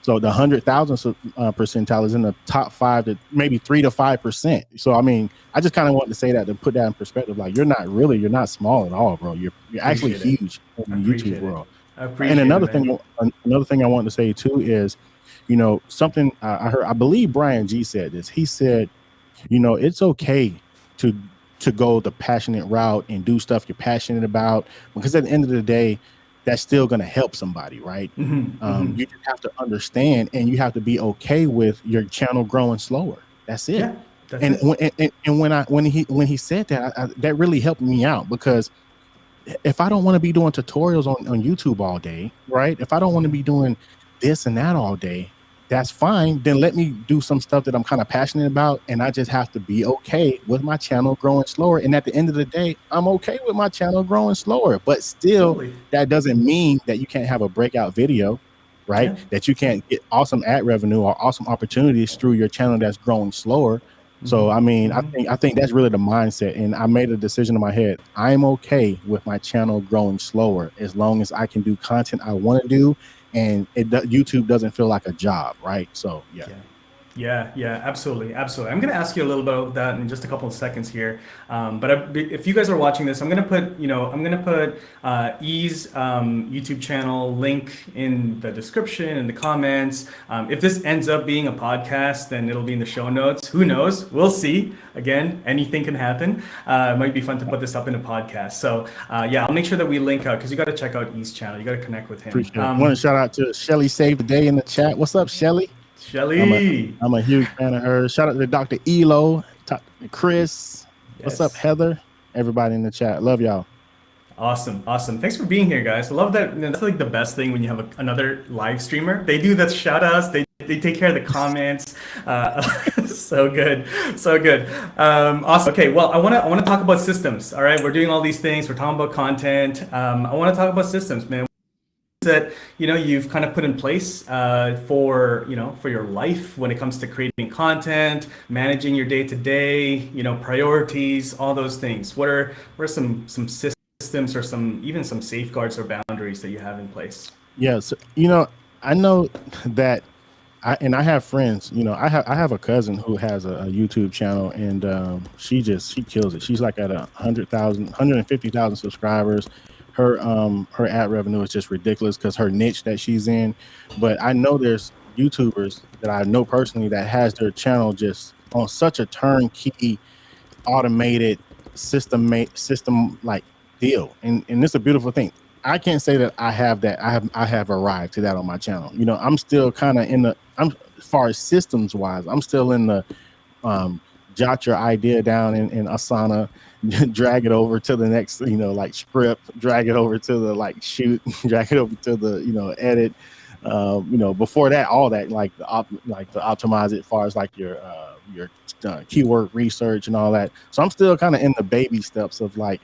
So the 100,000 percentile is in the top 5 to maybe 3 to 5%. So I mean, I just kind of want to say that to put that in perspective. Like, you're not small at all, bro. You're actually Appreciate it. huge in the YouTube Appreciate it. world. I And appreciate it, man. another thing I want to say too is, something I heard. I believe Brian G said this. He said, it's okay to go the passionate route and do stuff you're passionate about, because at the end of the day, that's still going to help somebody, right? You just have to understand, and you have to be okay with your channel growing slower. That's it. Yeah, that's it. When he said that, that really helped me out, because if I don't want to be doing tutorials on YouTube all day, right? If I don't want to be doing this and that all day, that's fine. Then let me do some stuff that I'm kind of passionate about, and I just have to be okay with my channel growing slower. And at the end of the day, I'm okay with my channel growing slower. But still, Totally. that doesn't mean that you can't have a breakout video, right? Yeah. That you can't get awesome ad revenue or awesome opportunities through your channel that's growing slower. So I mean, I think that's really the mindset, and I made a decision in my head. I'm okay with my channel growing slower as long as I can do content I want to do, and YouTube doesn't feel like a job, right? So yeah. Yeah, absolutely. I'm going to ask you a little bit about that in just a couple of seconds here. But if you guys are watching this, I'm going to put E's YouTube channel link in the description, in the comments. If this ends up being a podcast, then it'll be in the show notes. Who knows? We'll see. Again, anything can happen. It might be fun to put this up in a podcast. So I'll make sure that we link out, because you got to check out E's channel. You got to connect with him. Appreciate it. I want to shout out to Shelly Save the Day in the chat. What's up, Shelly? Shelly. I'm a huge fan of her. Shout out to Dr. Elo, Chris. Yes. What's up, Heather? Everybody in the chat. Love y'all. Awesome. Thanks for being here, guys. I love that. That's like the best thing when you have another live streamer. They do that shout outs. They take care of the comments. So good. Awesome. Okay. Well, I want to talk about systems. All right. We're doing all these things. We're talking about content. I want to talk about systems, man, that you've kind of put in place for your life when it comes to creating content, managing your day-to-day, priorities, all those things. What are some systems or some safeguards or boundaries that you have in place? Yes, I know that I have friends. I have a cousin who has a YouTube channel, and she kills it. She's like at 150,000 subscribers. Her ad revenue is just ridiculous because her niche that she's in. But I know there's YouTubers that I know personally that has their channel just on such a turnkey, automated system like deal, and it's a beautiful thing. I can't say that I have that. I have arrived to that on my channel. I'm still kind of as far as systems wise, I'm still in the jot your idea down in Asana, drag it over to the next, like script, drag it over to the like shoot, drag it over to the, edit. Before that, all that like to optimize it as far as like your keyword research and all that. So I'm still kind of in the baby steps of like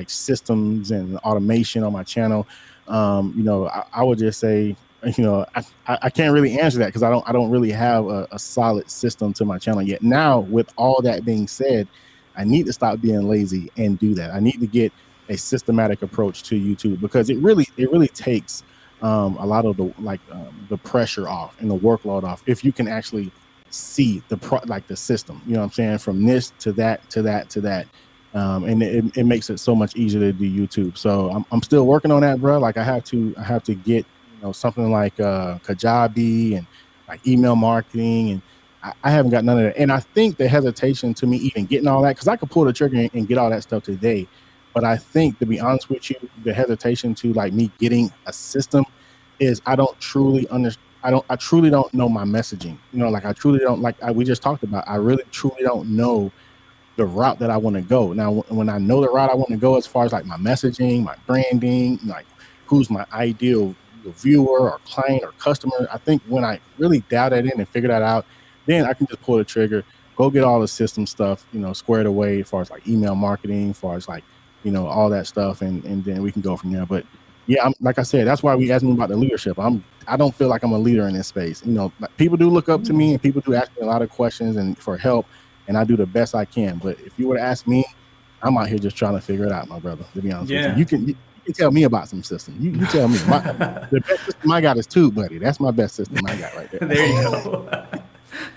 systems and automation on my channel. I would just say, I can't really answer that because I don't really have a solid system to my channel yet. Now, with all that being said, I need to stop being lazy and do that. I need to get a systematic approach to YouTube, because it really takes a lot of the pressure off and the workload off if you can actually see the system. You know what I'm saying? From this to that to that to that. And it makes it so much easier to do YouTube. So I'm still working on that, bro. Like I have to get something like Kajabi and like email marketing, and I haven't got none of that. And I think the hesitation to me even getting all that, because I could pull the trigger and get all that stuff today, but I think, to be honest with you, the hesitation to like me getting a system is I truly don't know my messaging. Like I truly don't, like we just talked about, I really truly don't know the route that I want to go. Now, when I know the route I want to go, as far as like my messaging, my branding, like who's my ideal viewer or client or customer, I think when I really dial that in and figure that out, then I can just pull the trigger, go get all the system stuff, squared away as far as like email marketing, as far as like, all that stuff. And then we can go from there. But yeah, like I said, that's why we asked me about the leadership. I don't feel like I'm a leader in this space. People do look up to me and people do ask me a lot of questions and for help, and I do the best I can. But if you were to ask me, I'm out here just trying to figure it out, my brother, to be honest with you. You can tell me about some system. You tell me. The best system I got is Tube Buddy. That's my best system I got right there. There you go.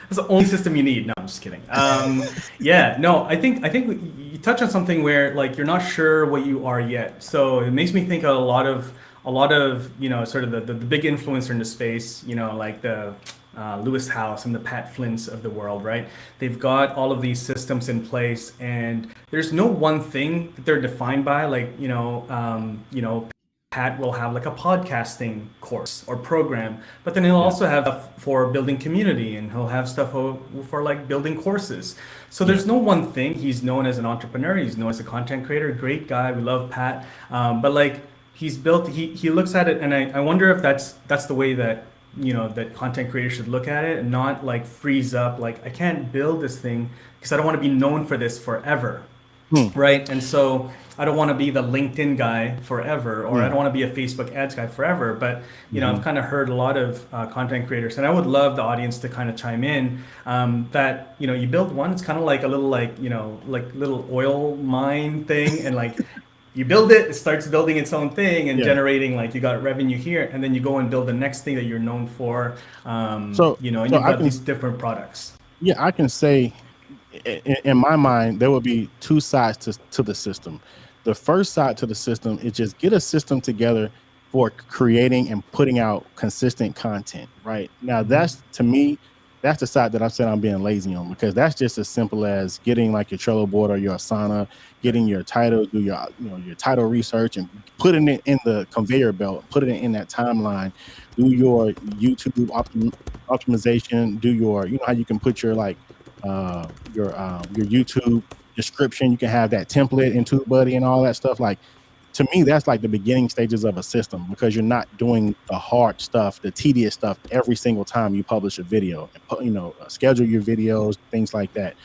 That's the only system you need. No, I'm just kidding. Yeah, no, I think you touch on something where like you're not sure what you are yet. So it makes me think of a lot of sort of the big influencer in the space. Like the Lewis House and the Pat Flints of the world, right? They've got all of these systems in place, and there's no one thing that they're defined by. Like Pat will have like a podcasting course or program, but then he'll also have stuff for building community, and he'll have stuff for like building courses. So there's no one thing. He's known as an entrepreneur. He's known as a content creator. Great guy. We love Pat. But like he's built, he looks at it, and I wonder if that's the way that that content creators should look at it, and not like freeze up. Like I can't build this thing because I don't want to be known for this forever. Right. And so I don't want to be the LinkedIn guy forever, or I don't want to be a Facebook ads guy forever. But, I've kind of heard a lot of content creators, and I would love the audience to kind of chime in that, you build one, it's kind of like a little like little oil mine thing. And like you build it, it starts building its own thing and generating, like you got revenue here, and then you go and build the next thing that you're known for. And you've got these different products. Yeah, I can say, in my mind, there will be two sides to the system. The first side to the system is just get a system together for creating and putting out consistent content. Right now, that's, to me, that's the side that I'm saying I'm being lazy on, because that's just as simple as getting like your Trello board or your Asana, getting your title, do your your title research and putting it in the conveyor belt, putting it in that timeline, do your YouTube optimization, do your how you can put your like your YouTube description. You can have that template in TubeBuddy and all that stuff. Like, to me, that's like the beginning stages of a system, because you're not doing the hard stuff, the tedious stuff every single time you publish a video. Schedule your videos, things like that.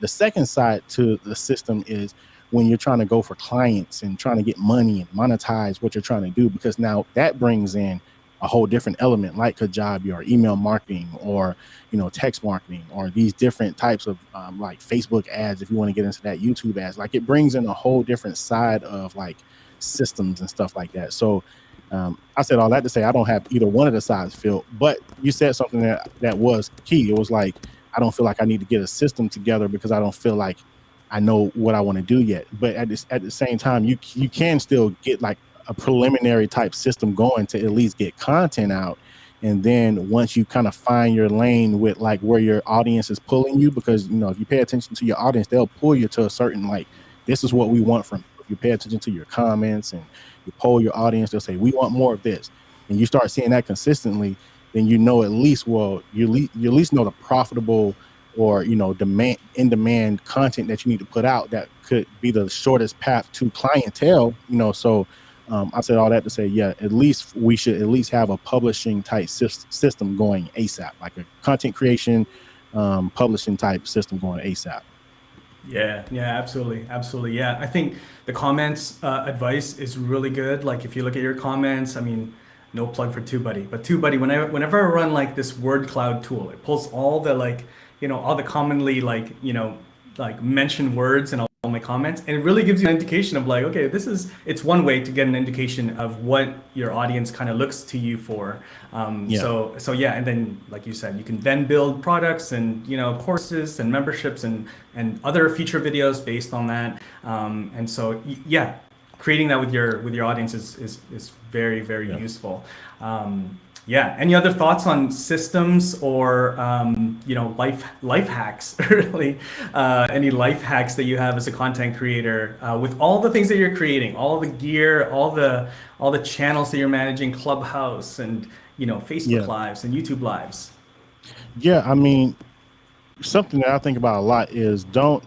The second side to the system is when you're trying to go for clients and trying to get money and monetize what you're trying to do, because now that brings in a whole different element, like Kajabi or email marketing or text marketing or these different types of like Facebook ads, if you want to get into that, YouTube ads. Like, it brings in a whole different side of like systems and stuff like that. So I said all that to say I don't have either one of the sides filled, but you said something that was key. It was like, I don't feel like I need to get a system together because I don't feel like I know what I want to do yet. But at the same time, you can still get like a preliminary type system going to at least get content out. And then once you kind of find your lane with like where your audience is pulling you, because if you pay attention to your audience, they'll pull you to a certain, like, this is what we want from you. If you pay attention to your comments and you poll your audience, they'll say, we want more of this. And you start seeing that consistently, then at least, well, you at least know the profitable or demand content that you need to put out that could be the shortest path to clientele. So I said all that to say, yeah, at least we should at least have a publishing type system going ASAP, like a content creation, publishing type system going ASAP. Yeah, absolutely. Yeah, I think the comments advice is really good. Like, if you look at your comments, I mean, no plug for TubeBuddy, but TubeBuddy, whenever I run like this word cloud tool, it pulls all the all the commonly like mentioned words and all my comments, and it really gives you an indication of like, okay, it's one way to get an indication of what your audience kind of looks to you for. So yeah, and then like you said, you can then build products and courses and memberships and other feature videos based on that. And so yeah, creating that with your audience is very, very useful. Yeah. Any other thoughts on systems or life hacks? Really, any life hacks that you have as a content creator with all the things that you're creating, all the gear, all the channels that you're managing, Clubhouse and Facebook Lives and YouTube Lives? Yeah, I mean, something that I think about a lot is don't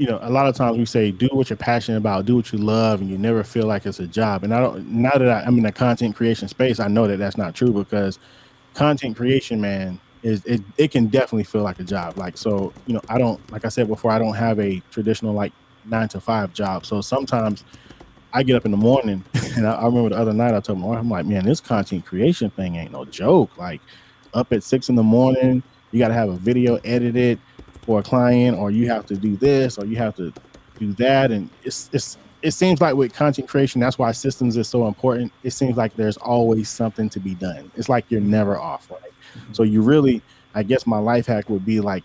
a lot of times we say do what you're passionate about, do what you love, and you never feel like it's a job. And I don't. Now that I'm in the content creation space, I know that that's not true because content creation, man, it can definitely feel like a job. Like, so, I don't, like I said before, I don't have a traditional like 9 to 5 job. So sometimes I get up in the morning and I remember the other night I told my wife, I'm like, man, this content creation thing ain't no joke. Like, up at 6 in the morning, you got to have a video edited for a client, or you have to do this, or you have to do that. And it seems like with content creation, that's why systems is so important. It seems like there's always something to be done. It's like you're never off, right? So you really, I guess my life hack would be like,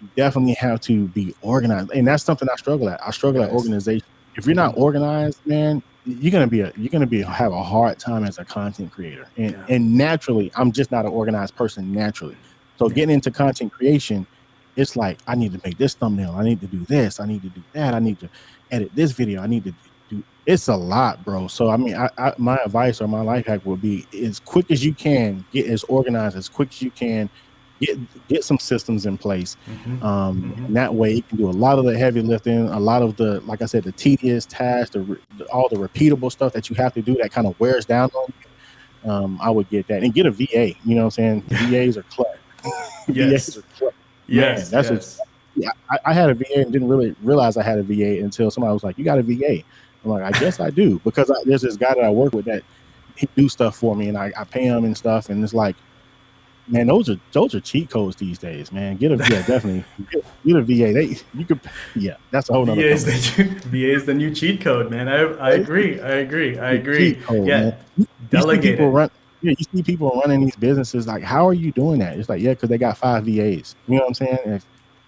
you definitely have to be organized. And that's something I struggle at. I struggle at organization. If you're not organized, man, you're gonna have a hard time as a content creator. And naturally, I'm just not an organized person naturally. So getting into content creation, it's like, I need to make this thumbnail, I need to do this, I need to do that, I need to edit this video, I need to do, it's a lot, bro. So I mean, my advice or my life hack would be, as quick as you can, get as organized as quick as you can, get some systems in place. And that way you can do a lot of the heavy lifting, a lot of the, like I said, the tedious tasks, all the repeatable stuff that you have to do that kind of wears down on you. I would get that, and get a VA. You know what I'm saying? VAs are clutch. VAs are clutch. Yes, man, that's I had a VA and didn't really realize I had a VA until somebody was like, "You got a VA?" I'm like, "I guess I do," because there's this guy that I work with that he do stuff for me, and I pay him and stuff, and it's like, man, those are cheat codes these days, man. Definitely get a VA. That's a whole nother. VA is the new cheat code, man. I agree. Cheat code, yeah, man. delegate it. You see people running these businesses. Like, how are you doing that? It's like, because they got 5 VAs. You know what I'm saying?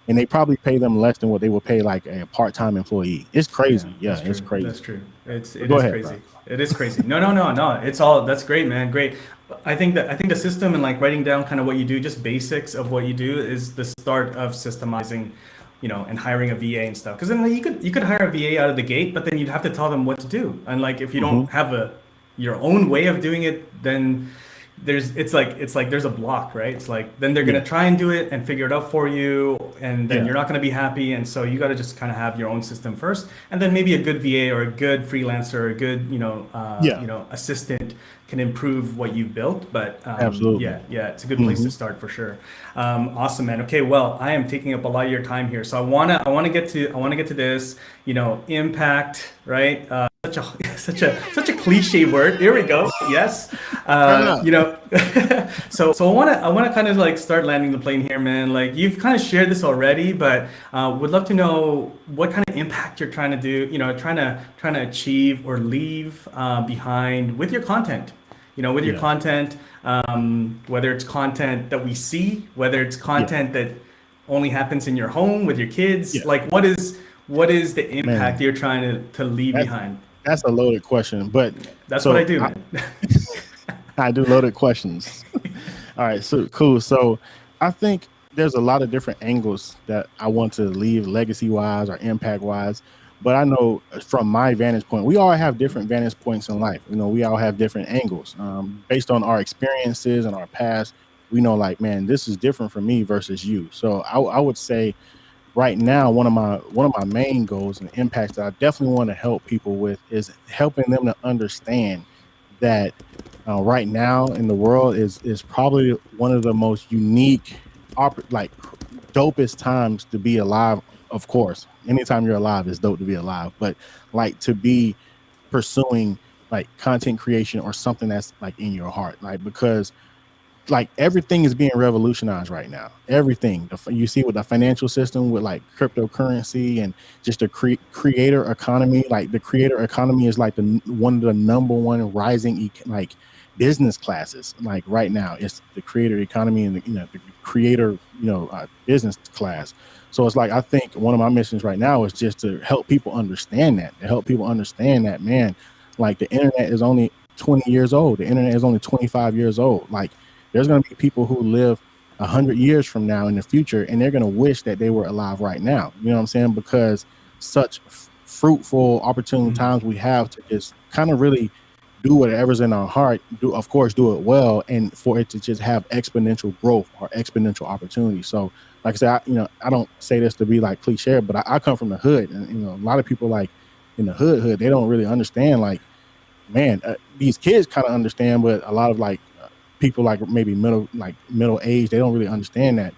And they probably pay them less than what they would pay like a part-time employee. It's crazy. Yeah, it's crazy. That's true. It is crazy. Bro. It is crazy. No. It's all, that's great, man. Great. I think the system and like writing down kind of what you do, just basics of what you do, is the start of systemizing, and hiring a VA and stuff. Because then you could hire a VA out of the gate, but then you'd have to tell them what to do. And like, if you don't have your own way of doing it, then it's like there's a block, right? It's like, then they're gonna try and do it and figure it out for you, and then you're not gonna be happy. And so you got to just kind of have your own system first, and then maybe a good VA or a good freelancer or a good assistant can improve what you've built. But absolutely, it's a good place to start for sure. Awesome, man. Okay, well, I am taking up a lot of your time here, so I wanna get to this, impact, right? Such a cliche word. Here we go. Yes. So I want to kind of like start landing the plane here, man. Like, you've kind of shared this already, but would love to know what kind of impact you're trying to do, trying to achieve or leave behind with your content. Your content, whether it's content that we see, whether it's content that only happens in your home with your kids. Like, what is the impact you're trying to leave behind? That's a loaded question, but that's what I do, man. I do loaded questions. All right, so cool. So I think there's a lot of different angles that I want to leave legacy-wise or impact-wise, but I know from my vantage point, we all have different vantage points in life. We all have different angles based on our experiences and our past. We know, like, man, this is different for me versus you. So I would say, right now, one of my main goals and impacts that I definitely want to help people with is helping them to understand that right now in the world is probably one of the most unique, dopest times to be alive. Of course, anytime you're alive, it's dope to be alive, but like, to be pursuing like content creation or something that's like in your heart, like, because like everything is being revolutionized right now. Everything you see with the financial system, with like cryptocurrency and just the creator economy. Like, the creator economy is like one of the number one rising like business classes. Like, right now, it's the creator economy and the creator business class. So it's like, I think one of my missions right now is just to help people understand that, man, like, the internet is only 20 years old. The internet is only 25 years old. Like, there's going to be people who live 100 years from now in the future, and they're going to wish that they were alive right now. You know what I'm saying? Because such fruitful, opportune times we have to just kind of really do whatever's in our heart, of course, do it well, and for it to just have exponential growth or exponential opportunity. So, like I said, I don't say this to be like cliche, but I come from the hood, and a lot of people like in the hood, they don't really understand. Like, man, these kids kind of understand, but a lot of like people like maybe middle age, they don't really understand that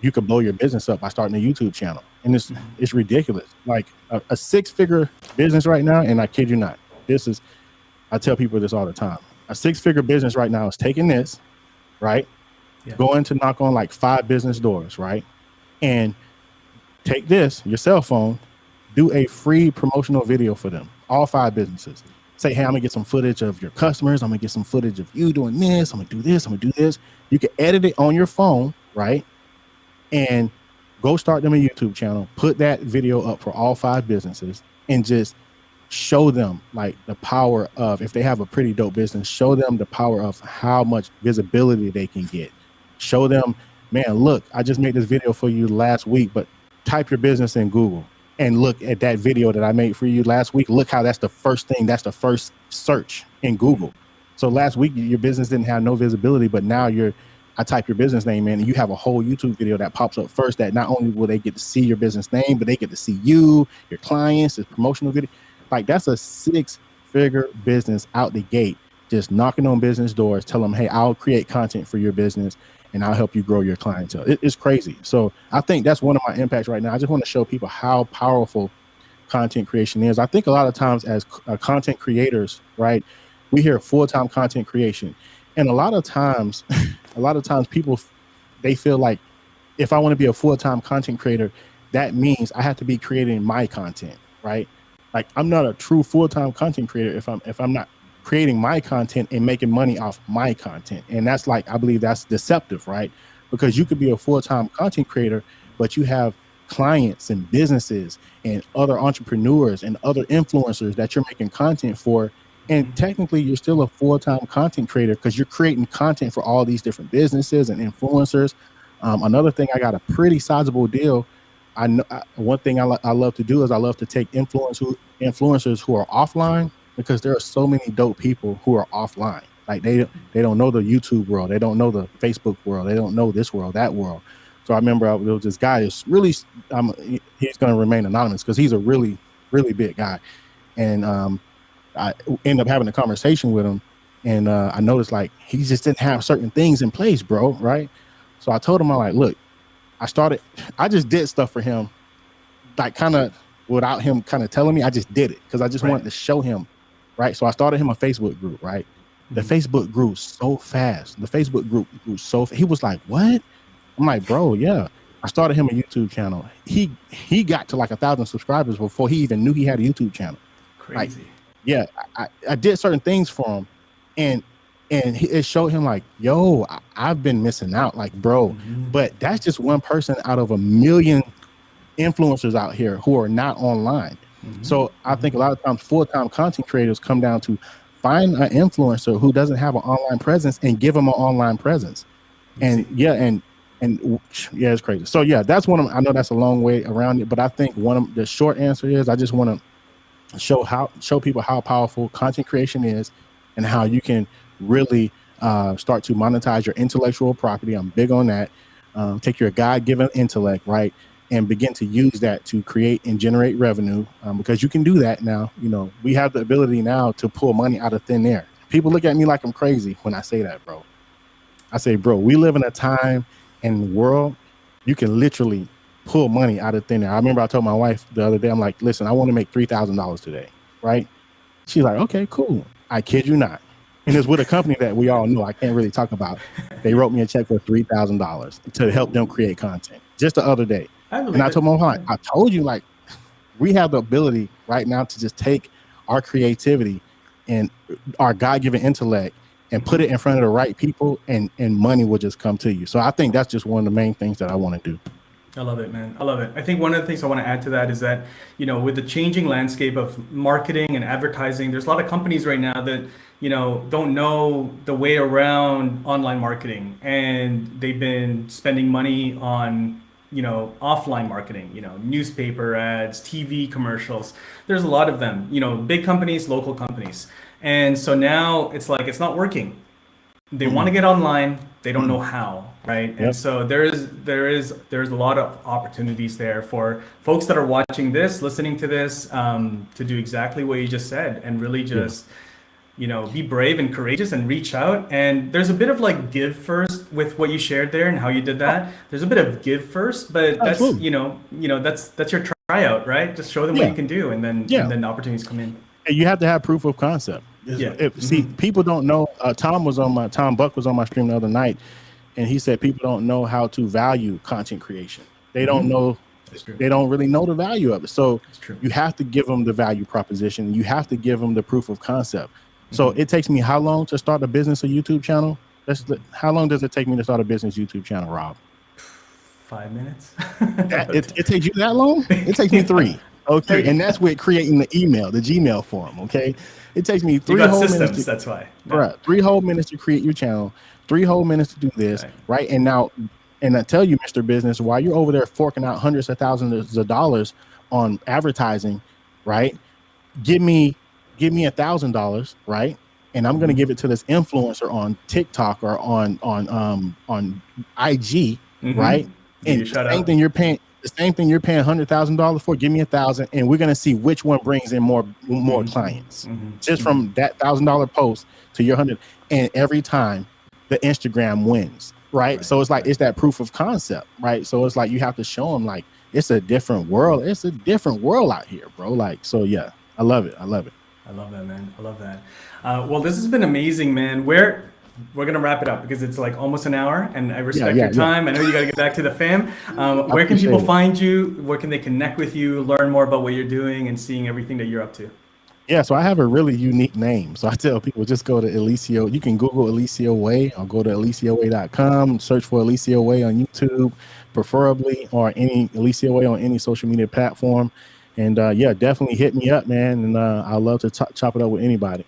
you could blow your business up by starting a YouTube channel, and it's ridiculous. Like a 6-figure business right now, and I kid you not, I tell people this all the time. A 6-figure business right now is taking this, right? Yeah. Going to knock on like 5 business doors, right? And take this, your cell phone, do a free promotional video for them, all 5 businesses. Say, hey, I'm gonna get some footage of your customers. I'm gonna get some footage of you doing this. I'm gonna do this. I'm gonna do this. You can edit it on your phone, right? And go start them a YouTube channel. Put that video up for all 5 businesses and just show them like the power of, if they have a pretty dope business, show them the power of how much visibility they can get. Show them, man, look, I just made this video for you last week, but type your business in Google and look at that video that I made for you last week. Look how that's the first thing, that's the first search in Google. So last week your business didn't have no visibility, but now I type your business name in and you have a whole YouTube video that pops up first, that not only will they get to see your business name, but they get to see you, your clients, this promotional video. Like, that's a 6-figure business out the gate, just knocking on business doors, tell them, hey, I'll create content for your business and I'll help you grow your clientele. It's crazy. So I think that's one of my impacts right now. I just want to show people how powerful content creation is. I think a lot of times as content creators, right, we hear full-time content creation. And a lot of times people, they feel like if I want to be a full-time content creator, that means I have to be creating my content, right? Like, I'm not a true full-time content creator if I'm not creating my content and making money off my content. And that's like, I believe that's deceptive, right? Because you could be a full-time content creator, but you have clients and businesses and other entrepreneurs and other influencers that you're making content for. And technically you're still a full-time content creator because you're creating content for all these different businesses and influencers. Another thing, I got a pretty sizable deal. I know one thing I love to do is I love to take influencers who are offline, because there are so many dope people who are offline. Like they don't know the YouTube world, they don't know the Facebook world, they don't know this world, that world. So I remember there was this guy who's really, he's going to remain anonymous because he's a really, really big guy, and I ended up having a conversation with him, and I noticed like he just didn't have certain things in place, bro. Right? So I told him, I'm like, look, I just did stuff for him, like kind of without him kind of telling me. I just did it because I just wanted to show him, right? So I started him a Facebook group, right? The Facebook grew so fast. He was like, what? I'm like, bro, yeah. I started him a YouTube channel. He got to like 1,000 subscribers before he even knew he had a YouTube channel. Crazy. Like, yeah, I did certain things for him, and it showed him like, yo, I've been missing out, like, bro. But that's just one person out of a million influencers out here who are not online. So I think a lot of times full-time content creators come down to find an influencer who doesn't have an online presence and give them an online presence. And it's crazy. So yeah, that's one of them. I know that's a long way around it, but I think one of the short answer is I just want to show people how powerful content creation is and how you can really start to monetize your intellectual property. I'm big on that. Take your God-given intellect, right, and begin to use that to create and generate revenue, because you can do that now. You know, we have the ability now to pull money out of thin air. People look at me like I'm crazy when I say that, bro. I say, bro, we live in a time and world you can literally pull money out of thin air. I remember I told my wife the other day, I'm like, listen, I want to make $3,000 today, right? She's like, okay, cool. I kid you not. And it's with a company that we all know I can't really talk about. They wrote me a check for $3,000 to help them create content just the other day. And I told my wife, I told you, like, we have the ability right now to just take our creativity and our God-given intellect and put it in front of the right people, and money will just come to you. So I think that's just one of the main things that I want to do. I love it, man. I love it. I think one of the things I want to add to that is that, you know, with the changing landscape of marketing and advertising, there's a lot of companies right now that, you know, don't know the way around online marketing, and they've been spending money on, you know, offline marketing, you know, newspaper ads, TV commercials. There's a lot of them, you know, big companies, local companies. And so now it's like it's not working. They want to Mm-hmm. get online, they don't know how, right? And Yep. so there's a lot of opportunities there for folks that are watching this, listening to this, to do exactly what you just said, and really Yeah. just be brave and courageous and reach out. And there's a bit of like give first with what you shared there and how you did Oh, that. There's a bit of give first, but that's absolutely. that's your tryout, right? Just show them what you Yeah. can do, and Yeah. then the opportunities come in. And you have to have proof of concept. Yeah. See, people don't know. Tom Buck was on my stream the other night, and he said people don't know how to value content creation. They don't know. That's true. They don't really know the value of it. So That's true. you have to give them the value proposition. You have to give them the proof of concept. So it takes me how long to start a business, a YouTube channel? How long does it take me to start a business YouTube channel, Rob? 5 minutes. It takes you that long? It takes me 3. Okay, and that's with creating the Gmail form. Okay, it takes me 3 You got whole systems. minutes. That's why. Right, 3 whole minutes to create your channel, 3 whole minutes to do this, right? And now, and I tell you, Mr. Business, while you're over there forking out hundreds of thousands of dollars on advertising, right? Give me $1,000, right? And I'm gonna give it to this influencer on TikTok or on IG, right? And the same thing you're paying $100,000 for. Give me $1,000, and we're gonna see which one brings in more clients, just from that $1,000 post to your 100. And every time, the Instagram wins, right? So it's like it's that proof of concept, right? So it's like you have to show them like it's a different world. It's a different world out here, bro. Like, so yeah, I love it. I love that, man. I love that. Well, this has been amazing, man. We're gonna wrap it up because it's like almost an hour, and I respect your time. I know you got to get back to the fam. Where can people find you? Where can they connect with you, learn more about what you're doing, and seeing everything that you're up to? Yeah, so I have a really unique name. So I tell people just go to Eliseo. You can Google Eliseo Way or go to EliseoWay.com, search for Eliseo Way on YouTube, preferably, or any Eliseo Way on any social media platform. And yeah, definitely hit me up, man. And I love to chop it up with anybody.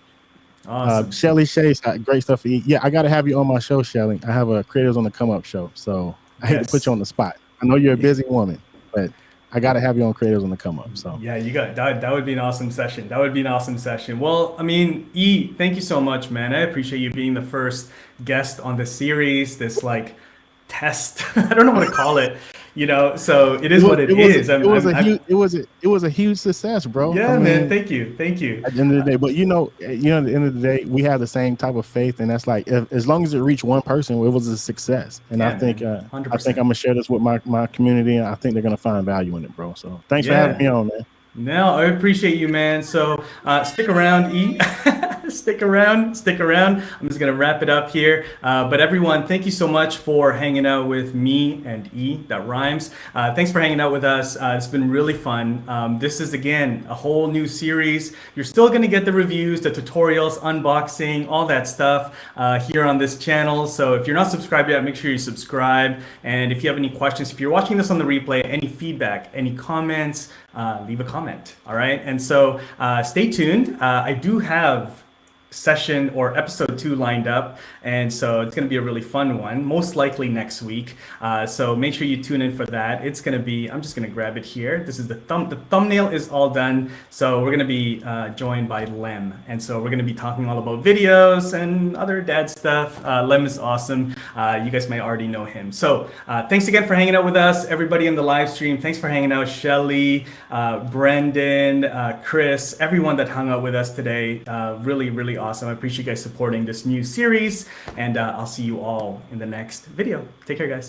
Awesome. Shelly Shay's got great stuff to eat. Yeah, I got to have you on my show, Shelly. I have a Creators on the Come Up show. So I hate to put you on the spot. I know you're a busy woman, but I got to have you on Creators on the Come Up. So yeah, you got that. That would be an awesome session. Well, I mean, thank you so much, man. I appreciate you being the first guest on this series, this like test. I don't know what to call it. So it is what it is. It was a huge success, bro. Yeah, man. Thank you. At the end of the day, but at the end of the day, we have the same type of faith, and that's like as long as it reached one person, it was a success. And I think I'm gonna share this with my community, and I think they're gonna find value in it, bro. So thanks for having me on, man. No, I appreciate you, man. So stick around, E. stick around. I'm just going to wrap it up here. But everyone, thank you so much for hanging out with me and E. That rhymes. Thanks for hanging out with us. It's been really fun. This is, again, a whole new series. You're still going to get the reviews, the tutorials, unboxing, all that stuff here on this channel. So if you're not subscribed yet, make sure you subscribe. And if you have any questions, if you're watching this on the replay, any feedback, any comments, leave a comment. All right. And so stay tuned. I do have session or episode 2 lined up, and so it's going to be a really fun one, most likely next week. So make sure you tune in for that. It's going to be, I'm just going to grab it here. This is the thumbnail is all done. So we're going to be joined by Lem, and so we're going to be talking all about videos and other dad stuff. Lem is awesome. You guys might already know him. So thanks again for hanging out with us, everybody in the live stream. Thanks for hanging out, Shelly, Brendan, Chris, everyone that hung out with us today. Really awesome. I appreciate you guys supporting this new series, and I'll see you all in the next video. Take care, guys.